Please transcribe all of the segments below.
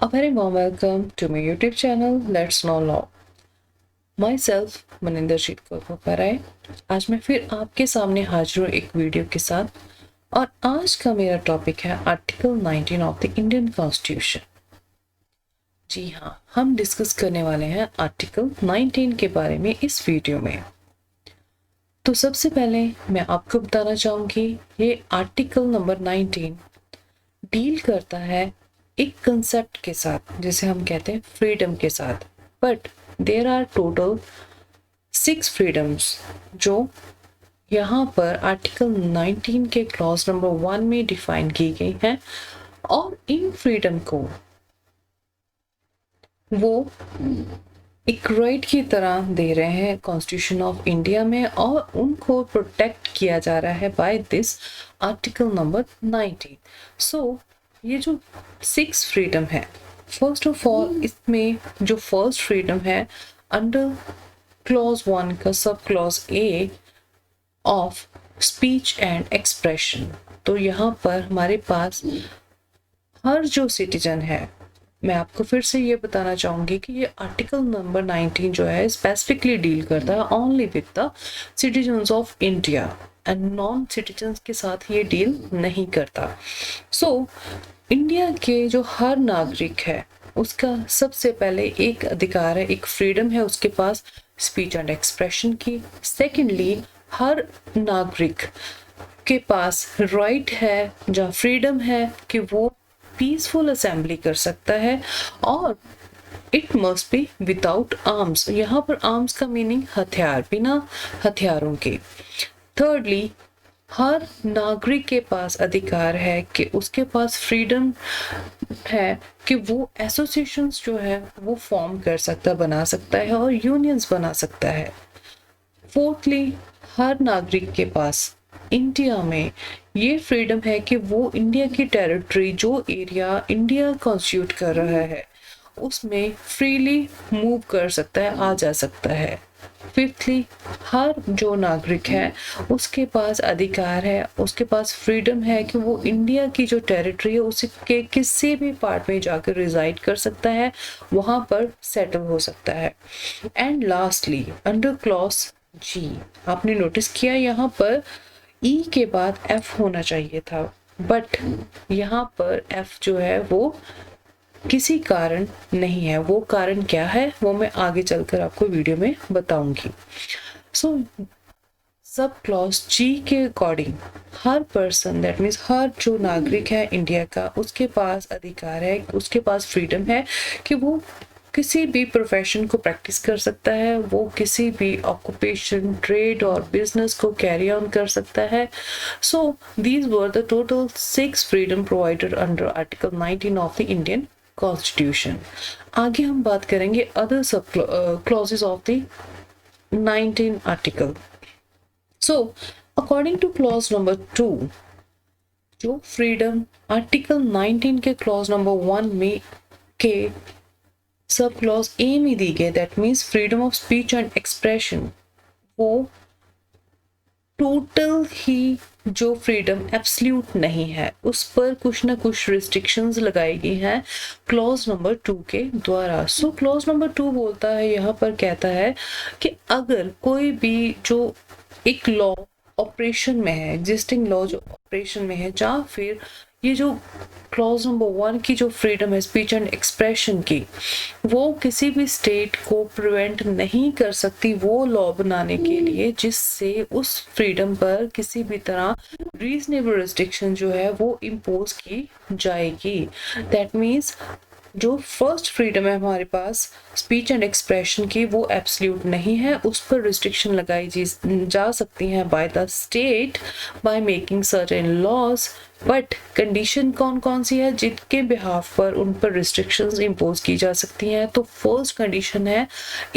A very warm welcome to my YouTube channel Let's Know Law. Myself Maninderjit Kaur पराय। आज मैं फिर आपके सामने हाजिर हूँ एक वीडियो के साथ और आज का मेरा टॉपिक है article 19 of the Indian constitution. जी हाँ, हम डिस्कस करने वाले हैं आर्टिकल 19 के बारे में इस वीडियो में। तो सबसे पहले मैं आपको बताना चाहूँगी ये आर्टिकल नंबर 19 डील करता है एक कंसेप्ट के साथ जिसे हम कहते हैं फ्रीडम के साथ। But there are total 6 freedoms जो यहाँ पर आर्टिकल 19 के क्लॉज नंबर 1 में डिफाइन की गई हैं और इन फ्रीडम को वो एक राइट की तरह दे रहे हैं कॉन्स्टिट्यूशन ऑफ इंडिया में और उनको प्रोटेक्ट किया जा रहा है बाय दिस आर्टिकल नंबर 19। सो ये जो 6 फ्रीडम है, फर्स्ट ऑफ ऑल इसमें जो फर्स्ट फ्रीडम है अंडर क्लॉज 1 का sub clause A of speech and expression. तो यहाँ पर हमारे पास हर जो सिटीजन है, मैं आपको फिर से ये बताना चाहूँगी कि ये आर्टिकल नंबर 19 जो है स्पेसिफिकली डील करता है only with the citizens of India and non citizens के साथ ये डील नहीं करता। सो इंडिया के जो हर नागरिक है उसका सबसे पहले एक अधिकार है, एक फ्रीडम है उसके पास स्पीच एंड एक्सप्रेशन की। सेकेंडली हर नागरिक के पास राइट है या फ्रीडम है कि वो पीसफुल असेंबली कर सकता है और it must be without arms. यहाँ पर आर्म्स का मीनिंग हथियार, बिना हथियारों के। थर्डली हर नागरिक के पास अधिकार है कि उसके पास फ्रीडम है कि वो एसोसिएशंस जो है वो फॉर्म कर सकता, बना सकता है और यूनियंस बना सकता है। फोर्थली हर नागरिक के पास इंडिया में ये फ्रीडम है कि वो इंडिया की टेरिटरी, जो एरिया इंडिया कॉन्स्टिट्यूट कर रहा है, उसमें फ्रीली मूव कर सकता है, आ जा सकता है। फिफ्थली हर जो नागरिक है उसके पास अधिकार है, उसके पास फ्रीडम है कि वो इंडिया की जो टेरिटरी है उसके किसी भी पार्ट में जाकर रिजाइड कर सकता है, वहाँ पर सेटल हो सकता है। एंड लास्टली अंडर क्लॉज जी, आपने नोटिस किया यहाँ पर ई के बाद एफ होना चाहिए था, बट यहाँ पर एफ जो है वो किसी कारण नहीं है। वो कारण क्या है वो मैं आगे चलकर आपको वीडियो में बताऊंगी। सो सब क्लॉज जी के अकॉर्डिंग हर पर्सन, दैट मीन्स हर जो नागरिक है इंडिया का, उसके पास अधिकार है, उसके पास फ्रीडम है कि वो किसी भी प्रोफेशन को प्रैक्टिस कर सकता है, वो किसी भी ऑक्यूपेशन, ट्रेड और बिजनेस को कैरी ऑन कर सकता है। So these were the total 6 freedom provided under article 19 of the Indian constitution. आगे हम बात करेंगे अदर सब clauses of the 19 article. So according two clause number 2, जो फ्रीडम आर्टिकल 19 के क्लॉज नंबर 1 में के सब क्लॉज ए में दी गई, that means freedom of speech and expression, वो टोटल ही जो फ्रीडम एब्सल्यूट नहीं है, उस पर कुछ ना कुछ रिस्ट्रिक्शंस लगाई गई हैं क्लॉज नंबर 2 के द्वारा। सो क्लॉज नंबर 2 बोलता है, यहाँ पर कहता है कि अगर कोई भी जो एक लॉ ऑपरेशन में है, एग्जिस्टिंग लॉ जो ऑपरेशन में है, या फिर ये जो क्लॉज नंबर 1 की जो फ्रीडम है स्पीच एंड एक्सप्रेशन की, वो किसी भी स्टेट को प्रिवेंट नहीं कर सकती वो लॉ बनाने के लिए जिससे उस फ्रीडम पर किसी भी तरह रीजनेबल रिस्ट्रिक्शन जो है वो इम्पोज की जाएगी। दैट मीन्स जो फर्स्ट फ्रीडम है हमारे पास स्पीच एंड एक्सप्रेशन की, वो एब्सल्यूट नहीं है, उस पर रिस्ट्रिक्शन लगाई जा सकती हैं by the state by making certain laws. But condition कौन कौन सी है जिनके बिहाफ पर उन पर रिस्ट्रिक्शंस इम्पोज की जा सकती हैं? तो फर्स्ट कंडीशन है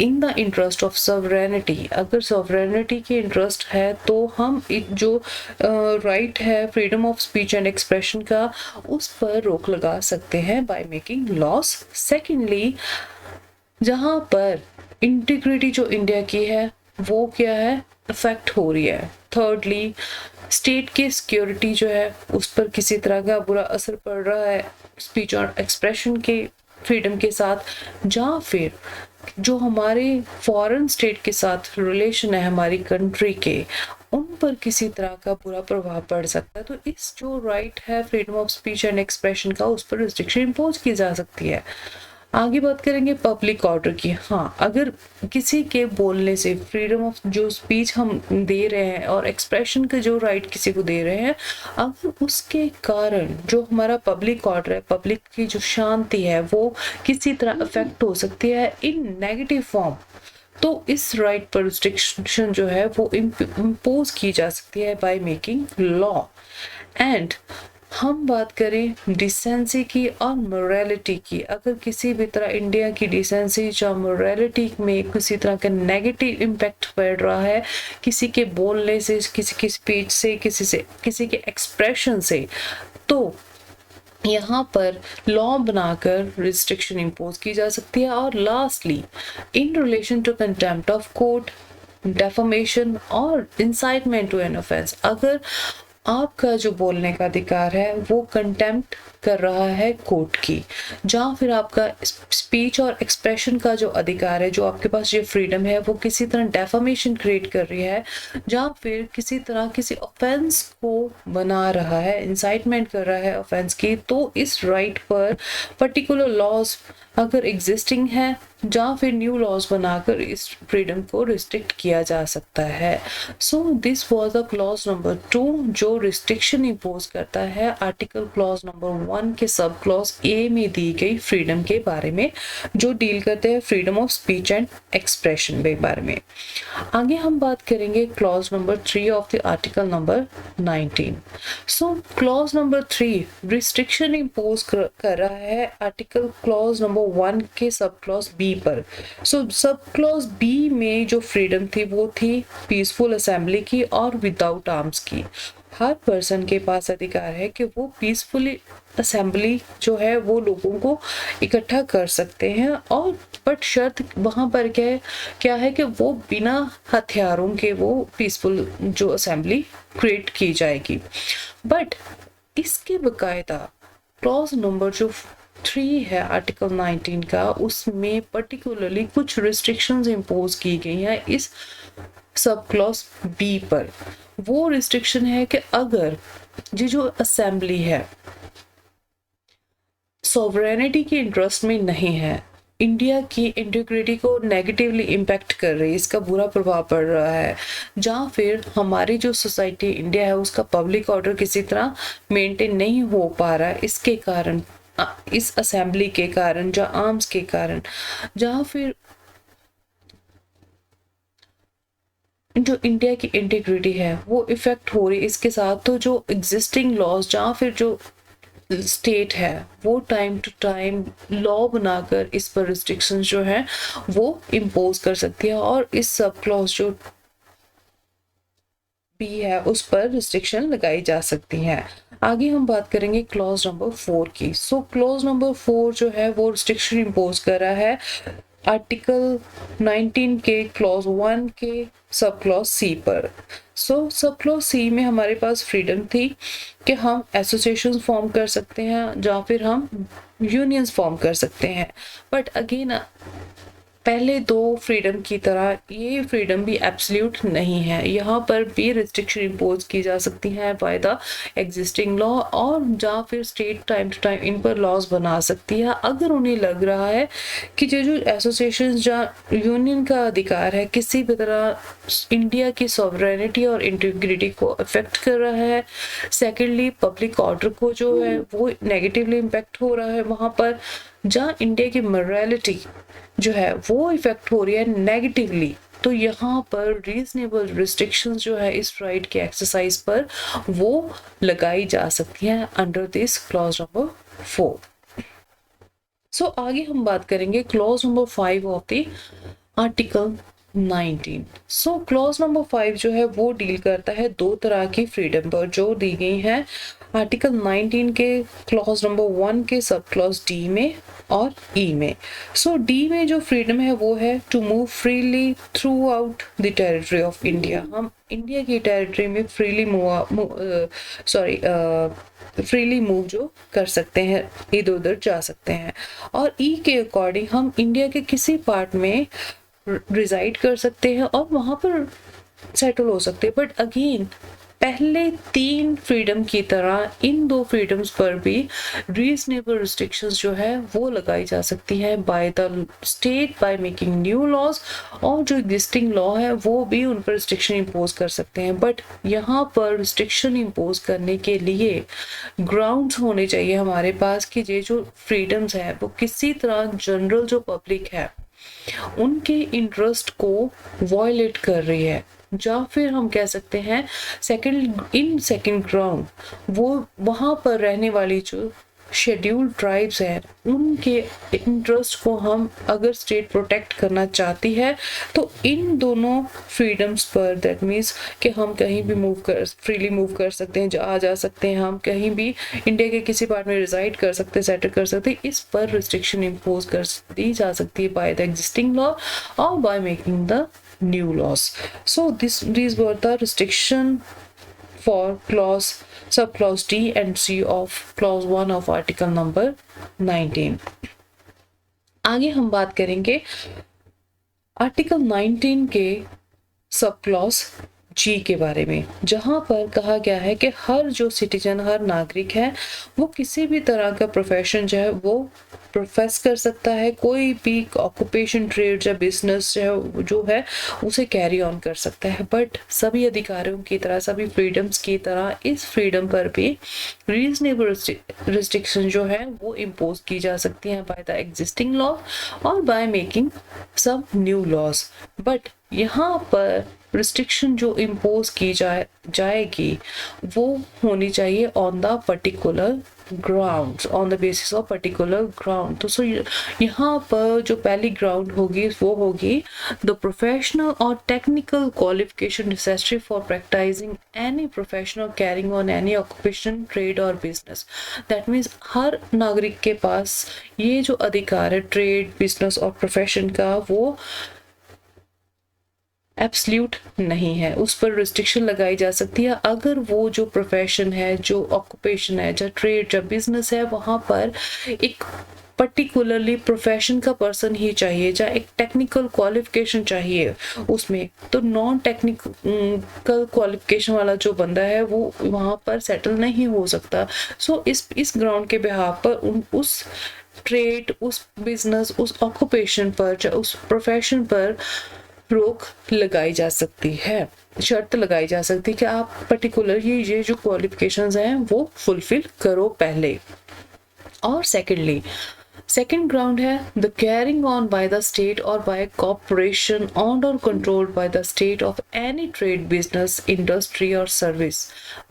in the interest of sovereignty. अगर सॉवरेनिटी के इंटरेस्ट है तो हम जो राइट है freedom of speech and expression का, उस पर रोक लगा सकते हैं बाय मेकिंग लॉज। सेकेंडली जहाँ पर इंटीग्रिटी जो इंडिया की है वो क्या है, अफेक्ट हो रही है। थर्डली स्टेट की सिक्योरिटी जो है उस पर किसी तरह का बुरा असर पड़ रहा है स्पीच और एक्सप्रेशन के फ्रीडम के साथ, या फिर जो हमारे फॉरेन स्टेट के साथ रिलेशन है हमारी कंट्री के, उन पर किसी तरह का बुरा प्रभाव पड़ सकता है, तो इस जो राइट है freedom of speech and expression का, उस पर रिस्ट्रिक्शन इम्पोज की जा सकती है। आगे बात करेंगे पब्लिक ऑर्डर की। हाँ, अगर किसी के बोलने से फ्रीडम ऑफ जो स्पीच हम दे रहे हैं और एक्सप्रेशन का जो राइट किसी को दे रहे हैं, अगर उसके कारण जो हमारा पब्लिक ऑर्डर है, पब्लिक की जो शांति है, वो किसी तरह अफेक्ट हो सकती है इन नेगेटिव फॉर्म, तो इस राइट पर रिस्ट्रिक्शन जो है वो इम्पोज की जा सकती है बाय मेकिंग लॉ। एंड हम बात करें डिसेंसी की और मोरालिटी की, अगर किसी भी तरह इंडिया की डिसेंसी या मोरालिटी में किसी तरह का नेगेटिव इम्पैक्ट पड़ रहा है किसी के बोलने से, किसी की स्पीच से, किसी के एक्सप्रेशन से, तो यहाँ पर लॉ बनाकर रिस्ट्रिक्शन इम्पोज की जा सकती है। और lastly, in relation to contempt of court, defamation और इंसाइटमेंट टू एन ऑफेंस, अगर आपका जो बोलने का अधिकार है वो कंटेम्प्ट कर रहा है कोर्ट की, जहाँ फिर आपका स्पीच और एक्सप्रेशन का जो अधिकार है, जो आपके पास ये फ्रीडम है, वो किसी तरह डेफमेशन क्रिएट कर रही है, जहाँ फिर किसी तरह किसी ऑफेंस को बना रहा है, इंसाइटमेंट कर रहा है ऑफेंस की, तो इस राइट पर पर्टिकुलर लॉज अगर एग्जिस्टिंग है, जहाँ फिर न्यू लॉज बनाकर इस फ्रीडम को रिस्ट्रिक्ट किया जा सकता है। सो this was the clause number 2 जो रिस्ट्रिक्शन इम्पोज करता है आर्टिकल क्लॉज नंबर 1 के सब क्लॉज ए में दी गई फ्रीडम के बारे में, जो डील करते हैं freedom of speech and expression के बारे में। आगे हम बात करेंगे clause number 3 of the article number 19। So clause number 3 restriction impose कर रहा है आर्टिकल क्लॉज नंबर 1 के सब क्लॉज बी पर। सो सब क्लॉज बी में जो फ्रीडम थी वो थी पीसफुल असेंबली की और विदाउट आर्म्स की। हर पर्सन के पास अधिकार है कि वो पीसफुली असेंबली जो है वो लोगों को इकट्ठा कर सकते हैं, और बट शर्त वहाँ पर क्या है कि वो बिना हथियारों के वो पीसफुल जो असेंबली क्रिएट की जाएगी। बट इसके बकायदा क्लॉज नंबर जो 3 है आर्टिकल 19 का, उसमें पर्टिकुलरली कुछ रिस्ट्रिक्शंस इम्पोज की गई हैं इस सब क्लॉज बी पर। वो रिस्ट्रिक्शन है कि अगर ये जो असेंबली है सॉवरेनिटी के इंटरेस्ट में नहीं है, इंडिया की इंटीग्रिटी को नेगेटिवली इम्पैक्ट कर रही है, इसका बुरा प्रभाव पड़ रहा है, जहाँ फिर हमारी जो सोसाइटी इंडिया है उसका पब्लिक ऑर्डर किसी तरह मेंटेन नहीं हो पा रहा है, इसके कारण, इस असेंबली के कारण, या आर्म्स के कारण, जहाँ फिर जो इंडिया की इंटीग्रिटी है वो इफेक्ट हो रही है इसके साथ, तो जो एग्जिस्टिंग लॉज, जहाँ फिर जो स्टेट है वो टाइम टू टाइम लॉ बनाकर इस पर रिस्ट्रिक्शंस जो है वो इम्पोज कर सकती है, और इस सब क्लॉज जो बी है उस पर रिस्ट्रिक्शन लगाई जा सकती है। आगे हम बात करेंगे क्लॉज नंबर 4 की। सो क्लॉज नंबर 4 जो है वो रिस्ट्रिक्शन इम्पोज कर रहा है आर्टिकल 19 के क्लॉज 1 के सब क्लॉज सी पर। सो सब क्लॉज सी में हमारे पास फ्रीडम थी कि हम एसोसिएशन फॉर्म कर सकते हैं, या फिर हम यूनियंस फॉर्म कर सकते हैं। बट अगेन पहले दो फ्रीडम की तरह ये फ्रीडम भी एब्सोल्यूट नहीं है, यहाँ पर भी रिस्ट्रिक्शन इम्पोज की जा सकती है बाय द एग्जिस्टिंग लॉ, और जहाँ फिर स्टेट टाइम टू टाइम इन पर लॉज बना सकती है अगर उन्हें लग रहा है कि जो एसोसिएशन या यूनियन का अधिकार है किसी भी तरह इंडिया की सॉवरेनिटी और इंटीग्रिटी को अफेक्ट कर रहा है, सेकेंडली पब्लिक ऑर्डर को जो है वो नेगेटिवली इम्पैक्ट हो रहा है वहाँ पर, जहाँ इंडिया की मोरालिटी जो है वो इफेक्ट हो रही है नेगेटिवली, तो यहाँ पर रीजनेबल रिस्ट्रिक्शंस जो है इस राइट के एक्सरसाइज पर वो लगाई जा सकती हैं अंडर दिस क्लॉज नंबर 4। सो आगे हम बात करेंगे clause number 5 of the article 19। So clause number 5 जो है वो डील करता है दो तरह की फ्रीडम पर जो दी गई है आर्टिकल 19 के क्लॉज नंबर 1 के सब क्लॉज डी में और ई में। सो डी में जो फ्रीडम है वो है to move freely throughout the territory of India. हम इंडिया की टेरिटरी में फ्रीली मूव जो कर सकते हैं, इधर उधर जा सकते हैं। और ई के अकॉर्डिंग हम इंडिया के किसी पार्ट में रिजाइड कर सकते हैं और वहां पर सेटल हो सकते हैं। बट अगेन पहले 3 फ्रीडम की तरह इन 2 फ्रीडम्स पर भी रीजनेबल रिस्ट्रिक्शंस जो है वो लगाई जा सकती है by the state by making new laws, और जो एग्जिस्टिंग लॉ है वो भी उन पर रिस्ट्रिक्शन इम्पोज कर सकते हैं। बट यहाँ पर रिस्ट्रिक्शन इम्पोज करने के लिए ग्राउंड्स होने चाहिए हमारे पास कि ये जो फ्रीडम्स है वो किसी तरह जनरल जो पब्लिक है उनके इंटरेस्ट को वॉयलेट कर रही है, या फिर हम कह सकते हैं सेकंड ग्राउंड वो वहां पर रहने वाली जो शेड्यूल्ड ट्राइब्स हैं उनके इंटरेस्ट को हम अगर स्टेट प्रोटेक्ट करना चाहती है तो इन दोनों फ्रीडम्स पर, दैट मीन्स कि हम कहीं भी फ्रीली मूव कर सकते हैं, आ जा सकते हैं, हम कहीं भी इंडिया के किसी पार्ट में रिजाइड कर सकते हैं, सेटल कर सकते हैं, इस पर रिस्ट्रिक्शन इम्पोज कर दी जा सकती है बाय द एग्जिस्टिंग लॉ और by making the new laws. So these were the restriction for subclause D and C of clause 1 of article number 19. आगे हम बात करेंगे आर्टिकल 19 के सब क्लॉज जी के बारे में, जहां पर कहा गया है कि हर जो सिटीजन, हर नागरिक है वो किसी भी तरह का प्रोफेशन जो है वो प्रोफेस कर सकता है, कोई भी ऑक्यूपेशन, ट्रेड या बिजनेस जो है उसे कैरी ऑन कर सकता है। बट सभी अधिकारों की तरह, सभी फ्रीडम्स की तरह इस फ्रीडम पर भी रीजनेबल रिस्ट्रिक्शन जो है वो इम्पोज की जा सकती है बाय द एग्जिस्टिंग लॉ और by making some new laws. But यहाँ पर रिस्ट्रिक्शन जो इम्पोज की जाएगी वो होनी चाहिए on the particular ground, on the basis of particular ground. तो यहाँ पर जो पहली ग्राउंड होगी वो होगी द प्रोफेशनल और technical qualification necessary for practising any professional carrying on any occupation, trade और बिजनेस। दैट मीन्स हर नागरिक के पास ये जो अधिकार है ट्रेड, बिजनेस और प्रोफेशन का वो एब्सल्यूट नहीं है, उस पर रिस्ट्रिक्शन लगाई जा सकती है अगर वो जो प्रोफेशन है, जो ऑक्यूपेशन है, जो ट्रेड या बिजनेस है वहाँ पर एक पर्टिकुलरली प्रोफेशन का पर्सन ही चाहिए, या एक टेक्निकल क्वालिफिकेशन चाहिए उसमें, तो नॉन टेक्निकल क्वालिफिकेशन वाला जो बंदा है वो वहाँ पर सेटल नहीं हो सकता। सो इस ग्राउंड के बिहाफ पर उस ट्रेड, उस बिजनेस, उस ऑक्यूपेशन पर, या उस प्रोफेशन पर रोक लगाई जा सकती है, शर्त लगाई जा सकती है कि आप पर्टिकुलर ये जो क्वालिफिकेशंस हैं वो फुलफिल करो पहले। और सेकेंड ग्राउंड है the carrying on by the state और बाय कॉर्पोरेशन ऑन और controlled by the state of any trade, business, industry और service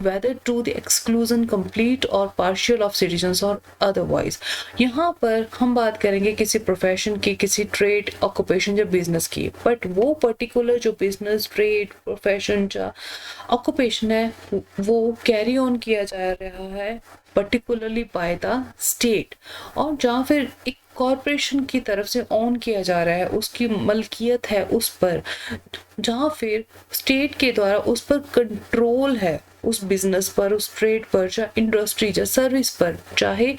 whether to the exclusion complete और पार्शियल ऑफ सिटीजन्स और अदरवाइज। यहाँ पर हम बात करेंगे किसी प्रोफेशन की, किसी ट्रेड, ऑक्यूपेशन या बिजनेस की, बट वो पर्टिकुलर जो बिजनेस, ट्रेड, प्रोफेशन या ऑक्यूपेशन है वो कैरी ऑन किया जा रहा है पर्टिकुलरली बाय द स्टेट, और जहाँ फिर एक कॉरपोरेशन की तरफ से ऑन किया जा रहा है, उसकी मलकियत है उस पर, जहाँ फिर स्टेट के द्वारा उस पर कंट्रोल है, उस बिजनेस पर, उस ट्रेड पर, या इंडस्ट्री या सर्विस पर, चाहे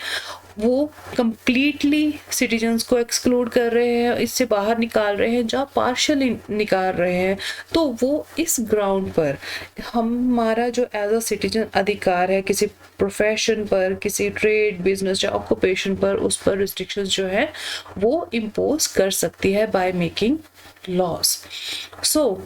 वो कंप्लीटली सिटीजन्स को एक्सक्लूड कर रहे हैं, इससे बाहर निकाल रहे हैं, या पार्शियली निकाल रहे हैं, तो वो इस ग्राउंड पर हमारा जो एज अ सिटीजन अधिकार है किसी प्रोफेशन पर, किसी ट्रेड, बिजनेस या ऑक्यूपेशन पर, उस पर रिस्ट्रिक्शंस जो है वो इम्पोज कर सकती है बाय मेकिंग लॉस। सो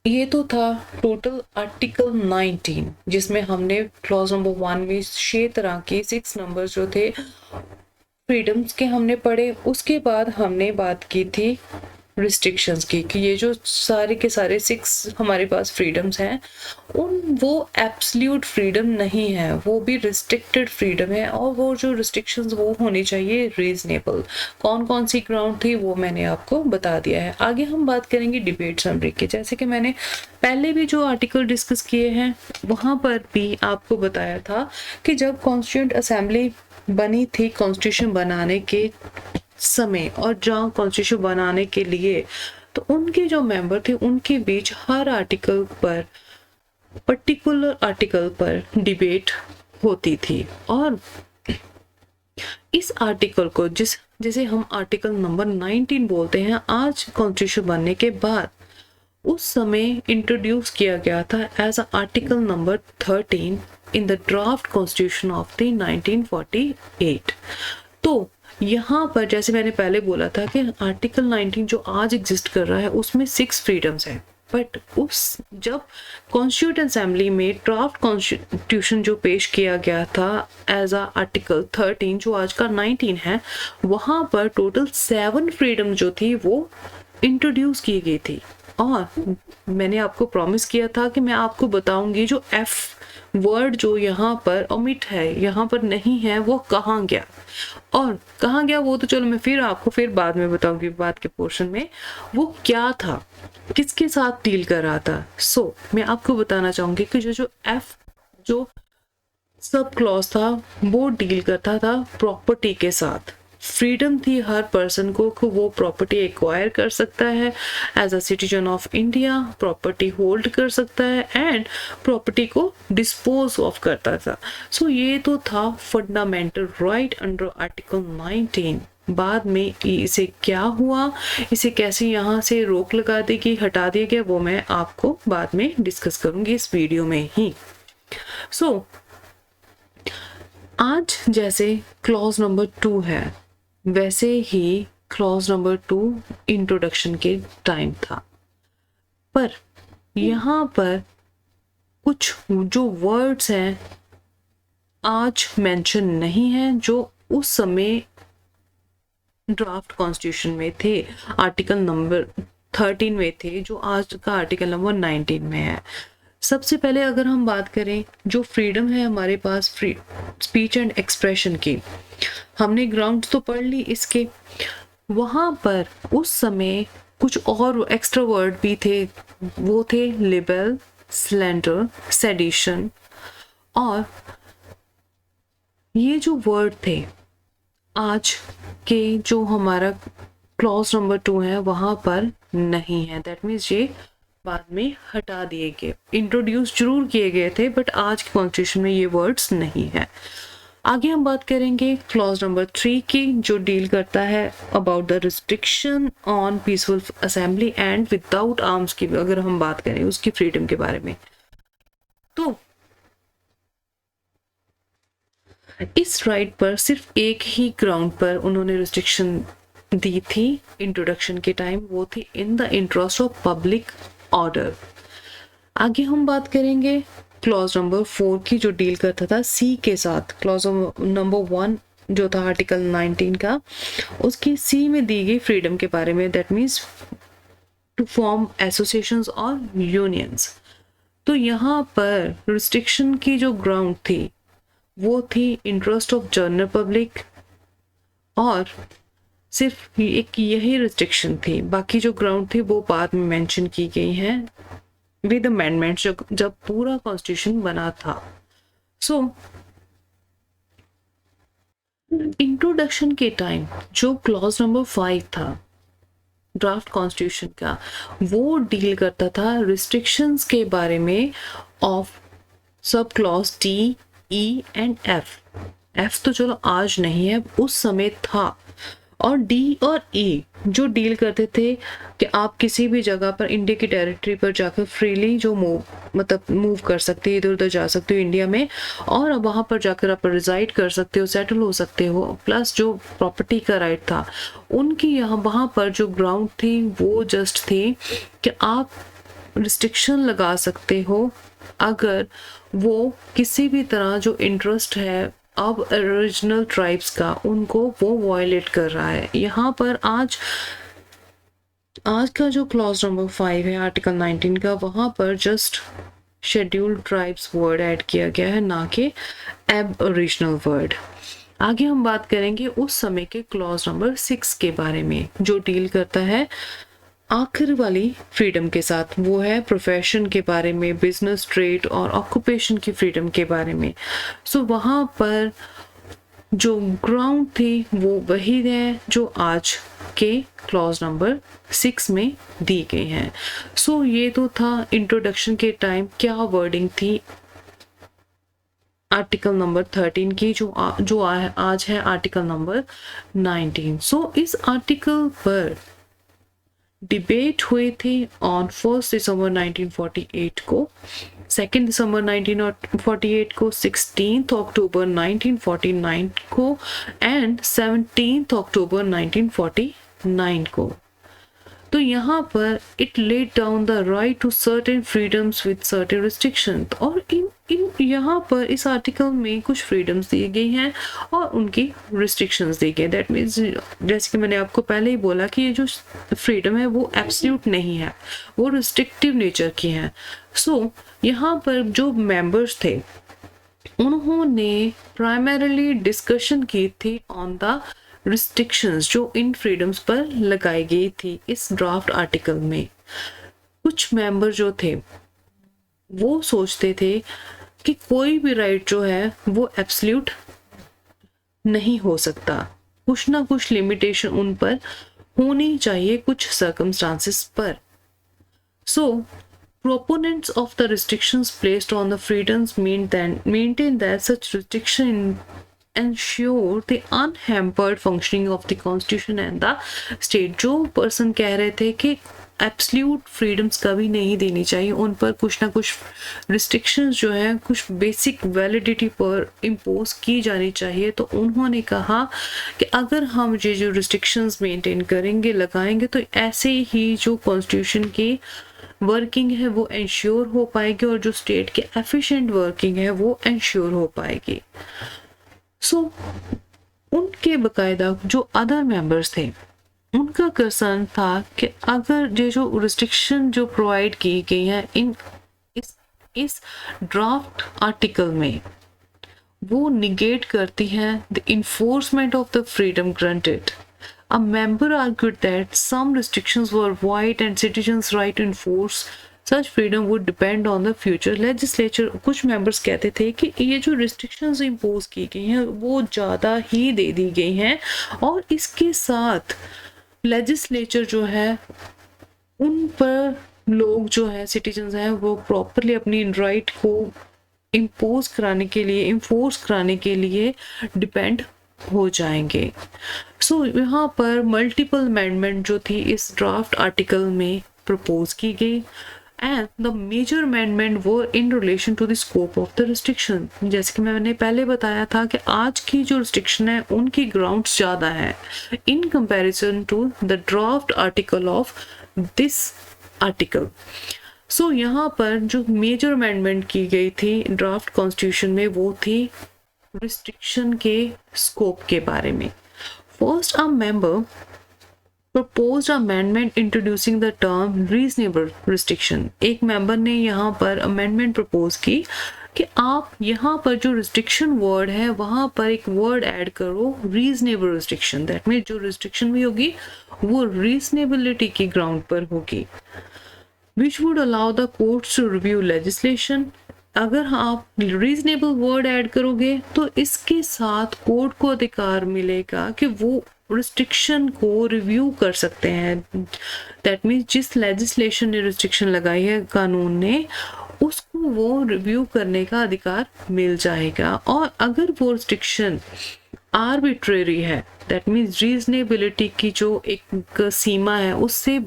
ये तो था टोटल आर्टिकल 19 जिसमें हमने क्लॉज नंबर 1 में 6 तरह के 6 नंबर जो थे फ्रीडम्स के हमने पढ़े। उसके बाद हमने बात की थी रिस्ट्रिक्शंस की, कि ये जो सारे के सारे 6 हमारे पास फ्रीडम्स हैं वो एब्सल्यूट फ्रीडम नहीं है, वो भी रिस्ट्रिक्टेड फ्रीडम है, और वो जो रिस्ट्रिक्शंस वो होनी चाहिए रीजनेबल। कौन कौन सी ग्राउंड थी वो मैंने आपको बता दिया है। आगे हम बात करेंगे डिबेट समरी की। जैसे कि मैंने पहले भी जो आर्टिकल डिस्कस किए हैं वहाँ पर भी आपको बताया था कि जब कॉन्स्टिट्यूएंट असेंबली बनी थी कॉन्स्टिट्यूशन बनाने के समय, और जहाँ कॉन्स्टिट्यूशन बनाने के लिए, तो उनके जो मेंबर थे उनके बीच हर आर्टिकल पर, पर्टिकुलर आर्टिकल पर डिबेट होती थी। और इस आर्टिकल को जिसे हम आर्टिकल नंबर 19 बोलते हैं, आज कॉन्स्टिट्यूशन बनने के बाद उस समय इंट्रोड्यूस किया गया था as article number 13 in the draft constitution of the 1948। तो यहाँ पर जैसे मैंने पहले बोला था कि आर्टिकल 19 जो आज एग्जिस्ट कर रहा है उसमें 6 फ्रीडम्स हैं, बट जब कॉन्स्टिट्यूएंट असेंबली में ड्राफ्ट कॉन्स्टिट्यूशन जो पेश किया गया था एज आर्टिकल 13 जो आज का 19 है, वहाँ पर टोटल 7 फ्रीडम जो थी वो इंट्रोड्यूस की गई थी। और मैंने आपको प्रॉमिस किया था कि मैं आपको बताऊंगी जो एफ वर्ड जो यहाँ पर ओमिट है, यहाँ पर नहीं है, वो कहाँ गया, और कहाँ गया वो तो चलो मैं फिर आपको बाद में बताऊंगी, बाद के पोर्शन में वो क्या था, किसके साथ डील कर रहा था। सो मैं आपको बताना चाहूंगी कि जो एफ जो सब क्लॉज था वो डील करता था प्रॉपर्टी के साथ। फ्रीडम थी हर पर्सन को कि वो प्रॉपर्टी एक्वायर कर सकता है as a citizen of India, property hold कर सकता है एंड प्रॉपर्टी को डिस्पोज ऑफ करता था। सो ये तो था फंडामेंटल राइट अंडर आर्टिकल 19। बाद में इसे क्या हुआ, इसे कैसे यहाँ से रोक लगा दी गई, हटा दिया गया, वो मैं आपको बाद में डिस्कस करूंगी इस वीडियो में ही। सो आज जैसे क्लॉज नंबर 2 है, वैसे ही क्लॉज नंबर 2 इंट्रोडक्शन के टाइम था, पर यहाँ पर कुछ जो वर्ड्स हैं आज मेंशन नहीं है जो उस समय ड्राफ्ट कॉन्स्टिट्यूशन में थे, आर्टिकल नंबर 13 में थे, जो आज का आर्टिकल नंबर 19 में है। सबसे पहले अगर हम बात करें जो फ्रीडम है हमारे पास फ्री स्पीच एंड एक्सप्रेशन की, हमने ग्राउंड तो पढ़ ली इसके। वहाँ पर उस समय कुछ और एक्स्ट्रा वर्ड भी थे, वो थे लिबेल, स्लैंडर, सेडिशन, और ये जो वर्ड थे आज के जो हमारा क्लॉज नंबर 2 है वहाँ पर नहीं है। दैट मीन्स ये बाद में हटा दिए गए, इंट्रोड्यूस जरूर किए गए थे बट आज के कॉन्स्टिट्यूशन में ये वर्ड्स नहीं है। आगे हम बात करेंगे क्लॉज नंबर 3 की, जो डील करता है about the restriction on peaceful assembly and without arms की। अगर हम बात करें उसकी फ्रीडम के बारे में, तो इस राइट पर सिर्फ एक ही ग्राउंड पर उन्होंने रिस्ट्रिक्शन दी थी इंट्रोडक्शन के टाइम, वो थी इन the interest of public order. आगे हम बात करेंगे क्लॉज नंबर 4 की, जो डील करता था सी के साथ। क्लॉज नंबर 1 जो था आर्टिकल 19 का, उसकी सी में दी गई फ्रीडम के बारे में, that means to form associations और यूनियंस। तो यहाँ पर रिस्ट्रिक्शन की जो ग्राउंड थी वो थी इंटरेस्ट ऑफ जनरल पब्लिक, और सिर्फ एक यही रिस्ट्रिक्शन थी, बाकी जो ग्राउंड थी वो बाद में मेंशन की गई हैं विद अमेंडमेंट्स जब पूरा कॉन्स्टिट्यूशन बना था। सो इंट्रोडक्शन के टाइम जो क्लॉज नंबर 5 था ड्राफ्ट कॉन्स्टिट्यूशन का, वो डील करता था रिस्ट्रिक्शंस के बारे में of sub clause D, E and F तो चलो आज नहीं है, उस समय था। और डी और ई जो डील करते थे कि आप किसी भी जगह पर इंडिया की टेरिटरी पर जाकर फ्रीली जो मूव कर सकते हो, इधर उधर जा सकते हो इंडिया में, और वहाँ पर जाकर आप रिजाइड कर सकते हो, सेटल हो सकते हो, प्लस जो प्रॉपर्टी का राइट था उनकी यहाँ वहाँ पर जो ग्राउंड थी वो जस्ट थी कि आप रिस्ट्रिक्शन लगा सकते हो अगर वो किसी भी तरह जो इंटरेस्ट है अब ओरिजिनल ट्राइब्स का उनको वो वायलेट कर रहा है। यहाँ पर आज आज का जो क्लॉज नंबर 5 है आर्टिकल 19 का, वहाँ पर just scheduled tribes word add किया गया है, ना कि एबओरिजिनल वर्ड। आगे हम बात करेंगे उस समय के क्लॉज नंबर 6 के बारे में, जो डील करता है आखिर वाली फ्रीडम के साथ। वो है प्रोफेशन के बारे में, बिजनेस, ट्रेड और ऑक्यूपेशन की फ्रीडम के बारे में। सो वहाँ पर जो ग्राउंड थी वो वही है जो आज के क्लॉज नंबर 6 में दी गई हैं। सो ये तो था इंट्रोडक्शन के टाइम क्या वर्डिंग थी आर्टिकल नंबर 13 की, जो आज है आर्टिकल नंबर 19। सो इस आर्टिकल पर डिबेट हुई थी ऑन 1 दिसंबर 1948 को, 2 दिसंबर 1948 को, 16 अक्टूबर 1949 को एंड 17 अक्टूबर 1949 को। तो यहाँ पर it laid down the right to certain freedoms with certain restriction. और इन यहाँ पर इस आर्टिकल में कुछ फ्रीडम्स दी गई हैं और उनकी रिस्ट्रिक्शंस दी गई। दैट मीन्स जैसे कि मैंने आपको पहले ही बोला कि ये जो फ्रीडम है वो एब्सोल्यूट नहीं है, वो रिस्ट्रिक्टिव नेचर की है। सो यहाँ पर जो मेंबर्स थे उन्होंने प्राइमरीली डिस्कशन की थी ऑन द रिस्ट्रिक्शंस जो इन फ्रीडम्स पर लगाई गई थी इस ड्राफ्ट आर्टिकल में। कुछ मेंबर जो थे वो सोचते थे कि कोई भी राइट जो है वो एब्सोल्यूट नहीं हो सकता, कुछ ना कुछ लिमिटेशन उन पर होनी चाहिए कुछ सर्कमस्टांसेस पर। सो proponents of the restrictions placed on the freedoms maintain that such restriction ensure the unhampered functioning of the constitution and the state। जो पर्सन कह रहे थे कि एब्सोल्यूट फ्रीडम्स कभी नहीं देनी चाहिए, उन पर कुछ ना कुछ रिस्ट्रिक्शंस जो है कुछ बेसिक वैलिडिटी पर इम्पोज की जानी चाहिए। तो उन्होंने कहा कि अगर हम ये जो रिस्ट्रिक्शंस मेंटेन करेंगे, लगाएंगे, तो ऐसे ही जो कॉन्स्टिट्यूशन की वर्किंग है वो इंश्योर हो पाएगी और जो स्टेट की एफिशिएंट वर्किंग है वो इंश्योर हो पाएगी। सो उनके बकायदा जो अदर मेंबर्स थे उनका कंसर्न था कि अगर ये जो रिस्ट्रिक्शन जो प्रोवाइड की गई है इस ड्राफ्ट आर्टिकल में, वो निगेट करती है the enforcement of the freedom granted. A member argued that some restrictions were void and citizens' right to enforce such freedom would depend on the future legislature। कुछ members कहते थे कि ये जो restrictions impose की गई हैं वो ज़्यादा ही दे दी गई हैं और इसके साथ legislature जो है उन पर लोग जो है citizens हैं वो properly अपनी right को impose कराने के लिए, enforce कराने के लिए depend हो जाएंगे। सो यहाँ पर मल्टीपल अमेंडमेंट जो थी इस ड्राफ्ट आर्टिकल में प्रपोज की गई एंड द मेजर अमेंडमेंट वो in relation to the scope of the restriction. जैसे कि मैंने पहले बताया था कि आज की जो रिस्ट्रिक्शन है उनकी ग्राउंड्स ज़्यादा है in comparison to the draft article of this article. So यहाँ पर जो मेजर अमेंडमेंट की गई थी ड्राफ्ट कॉन्स्टिट्यूशन में वो थी रिस्ट्रिक्शन के स्कोप के बारे में। First, a member proposed amendment introducing the term reasonable restriction। एक मेंबर ने यहाँ पर अमेंडमेंट प्रपोज की कि आप यहाँ पर जो रिस्ट्रिक्शन वर्ड है वहाँ पर एक वर्ड ऐड करो रीजनेबल रिस्ट्रिक्शन। दैट मीन जो रिस्ट्रिक्शन भी होगी वो रीजनेबिलिटी की ग्राउंड पर होगी। Which would allow the courts to review legislation. अगर आप रीजनेबल वर्ड ऐड करोगे तो इसके साथ कोर्ट को अधिकार मिलेगा कि वो रिस्ट्रिक्शन को रिव्यू कर सकते हैं। दैट मीन्स जिस लेजिस्लेशन ने रिस्ट्रिक्शन लगाई है कानून ने, उसको वो रिव्यू करने का अधिकार मिल जाएगा। और अगर वो रिस्ट्रिक्शन आर्बिट्रेरी है, दैट मीन्स रीजनेबिलिटी की जो एक सीमा है उससे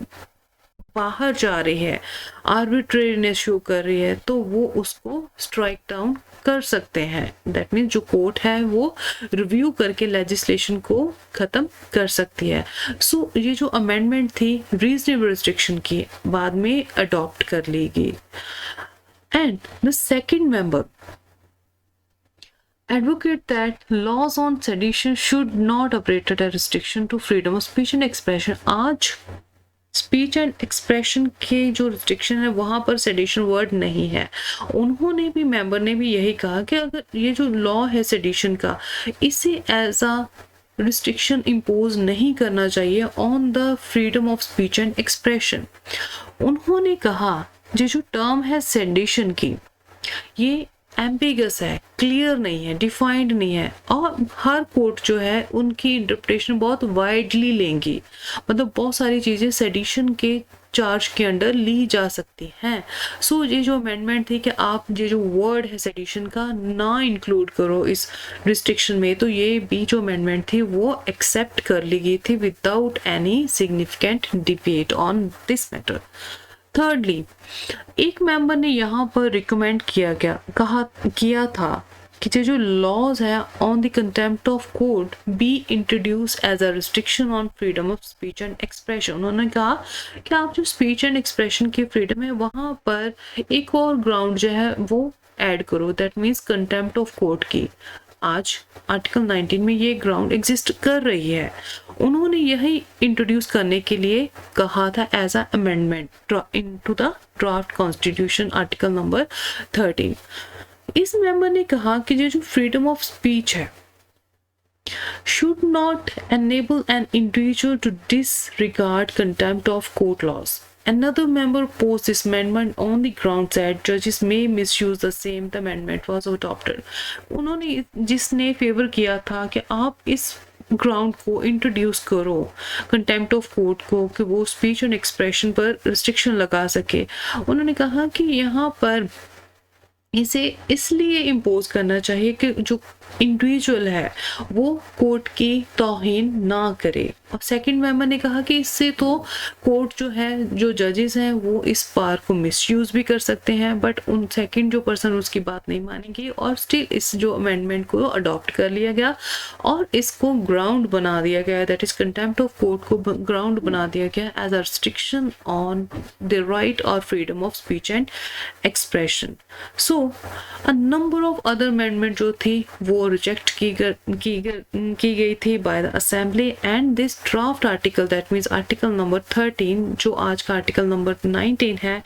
बाहर जा रही है, आर्बिट्रेरीनेस शो कर रही है, तो वो उसको स्ट्राइक डाउन कर सकते हैं। दैट मीन्स जो कोर्ट है वो रिव्यू करके लेजिस्लेशन को ख़त्म कर सकती है। सो ये जो अमेंडमेंट थी रीजनेबल रिस्ट्रिक्शन की बाद में अडॉप्ट कर ली गई। And the second member advocate that laws on sedition should not operate as a restriction to freedom of speech and expression। आज स्पीच एंड एक्सप्रेशन के जो रिस्ट्रिक्शन है वहाँ पर सेडिशन वर्ड नहीं है। उन्होंने भी, मेंबर ने भी यही कहा कि अगर ये जो लॉ है सेडिशन का, इसे एज अ रिस्ट्रिक्शन इम्पोज नहीं करना चाहिए on the freedom of speech and expression. उन्होंने कहा ये जो टर्म है सेडिशन की, ये एम्बिगस है, क्लियर नहीं है, डिफाइंड नहीं है, और हर कोर्ट जो है उनकी इंटरप्रिटेशन बहुत वाइडली लेंगी, मतलब बहुत सारी चीज़ें सेडिशन के चार्ज के अंडर ली जा सकती हैं। सो ये जो अमेंडमेंट थी कि आप ये जो वर्ड है सेडिशन का ना इंक्लूड करो इस रिस्ट्रिक्शन में, तो ये भी जो अमेंडमेंट थी वो एक्सेप्ट कर ली गई थी without any significant debate on this matter. Thirdly, एक मेंबर ने यहाँ पर रिकमेंड किया था कि जो लॉज है on the contempt of court be introduce as a restriction on freedom of speech and expression. उन्होंने कहा कि आप जो स्पीच एंड एक्सप्रेशन की फ्रीडम है वहाँ पर एक और ग्राउंड जो है वो ऐड करो, that means contempt of court की। आज आर्टिकल 19 में ये ग्राउंड एग्जिस्ट कर रही है। उन्होंने यही इंट्रोड्यूस करने के लिए कहा था as a amendment into the draft constitution article number 13। इस मेंबर ने कहा कि ये जो फ्रीडम ऑफ स्पीच है should not enable an individual to disregard contempt of court laws. Another member opposed this amendment on the grounds that judges may misuse the same. The amendment was adopted. उन्होंने, जिसने favour किया था कि आप इस ground को introduce करो contempt of court को, कि वो स्पीच एंड एक्सप्रेशन पर रिस्ट्रिक्शन लगा सके, उन्होंने कहा कि यहाँ पर इसे इसलिए इम्पोज करना चाहिए कि जो इंडिविजुअल है वो कोर्ट की तौहीन ना करे। और सेकंड मेंबर ने कहा कि इससे तो कोर्ट जो है, जो जजेस हैं, वो इस पावर को मिसयूज भी कर सकते हैं, बट उन सेकंड जो पर्सन उसकी बात नहीं मानेंगे, और स्टिल इस जो अमेंडमेंट को अडॉप्ट कर लिया गया और इसको ग्राउंड बना दिया गया, that is contempt of court को ग्राउंड बना दिया गया as a restriction on the right और freedom of speech and expression. So a number of other amendment जो थी वो रिजेक्ट की गई थी by the assembly, and this draft article, that means article number 13 जो आज का आर्टिकल नंबर 19 है,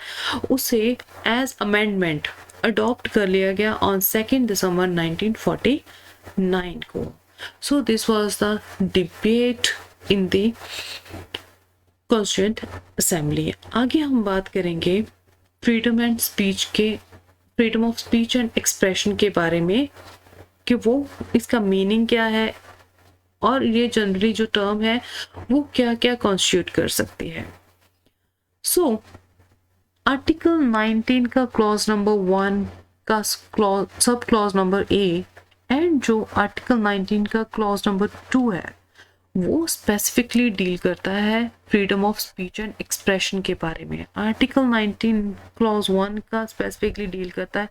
उसे एज अमेंडमेंट अडॉप्ट कर लिया गया ऑन 2 दिसंबर 1949 को। सो this was the debate in the constituent assembly. आगे हम बात करेंगे freedom of speech and expression के बारे में, कि वो इसका मीनिंग क्या है और ये जनरली जो टर्म है वो क्या क्या कॉन्स्टिट्यूट कर सकती है। सो आर्टिकल 19 का क्लॉज नंबर 1 का sub clause number A and जो आर्टिकल 19 का क्लॉज नंबर 2 है वो स्पेसिफिकली डील करता है freedom of speech and expression के बारे में। आर्टिकल 19 क्लॉज 1 का स्पेसिफिकली डील करता है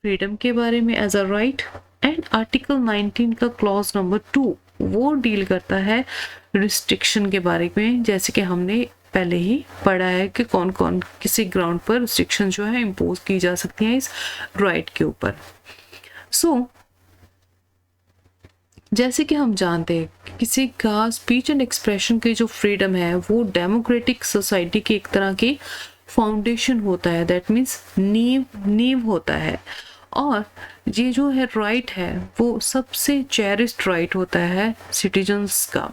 फ्रीडम के बारे में as a right, and article 19 का क्लॉज नंबर 2 वो डील करता है रिस्ट्रिक्शन के बारे में, जैसे कि हमने पहले ही पढ़ा है कि कौन कौन किसी ग्राउंड पर रिस्ट्रिक्शन जो है इम्पोज की जा सकती हैं इस राइट के ऊपर। सो जैसे कि हम जानते हैं कि किसी का स्पीच एंड एक्सप्रेशन की जो फ्रीडम है वो डेमोक्रेटिक सोसाइटी की एक तरह की फाउंडेशन होता है, दैट मीन्स नींव होता है, और ये जो है राइट है वो सबसे चेरिस्ड राइट होता है सिटीजन्स का।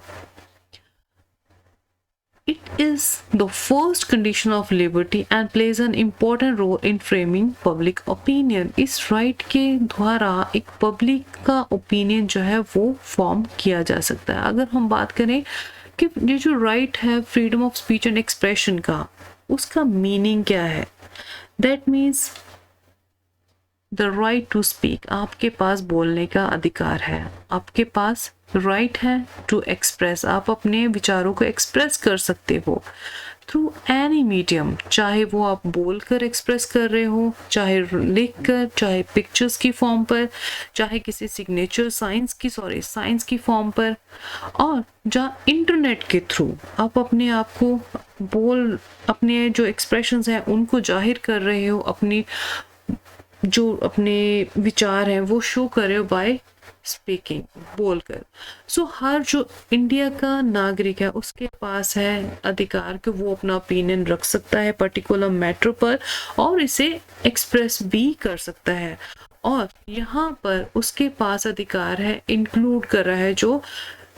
It is the first condition of liberty and plays an important role in framing public opinion. इस राइट के द्वारा एक पब्लिक का ओपिनियन जो है वो फॉर्म किया जा सकता है। अगर हम बात करें कि ये जो राइट है freedom of speech and expression का, उसका मीनिंग क्या है, that means the right to speak, आपके पास बोलने का अधिकार है, आपके पास राइट है टू एक्सप्रेस, आप अपने विचारों को एक्सप्रेस कर सकते हो थ्रू एनी मीडियम, चाहे वो आप बोलकर एक्सप्रेस कर रहे हो, चाहे लिखकर, चाहे पिक्चर्स की फॉर्म पर, चाहे किसी सिग्नेचर साइंस की फॉर्म पर, और जहाँ इंटरनेट के थ्रू आप अपने आप को अपने जो एक्सप्रेशंस हैं उनको जाहिर कर रहे हो, अपने विचार हैं वो शो कर रहे हो बाय स्पीकिंग, बोलकर। सो हर जो इंडिया का नागरिक है उसके पास है अधिकार कि वो अपना ओपिनियन रख सकता है पर्टिकुलर मैटर पर और इसे एक्सप्रेस भी कर सकता है। और यहाँ पर उसके पास अधिकार है, इंक्लूड कर रहा है जो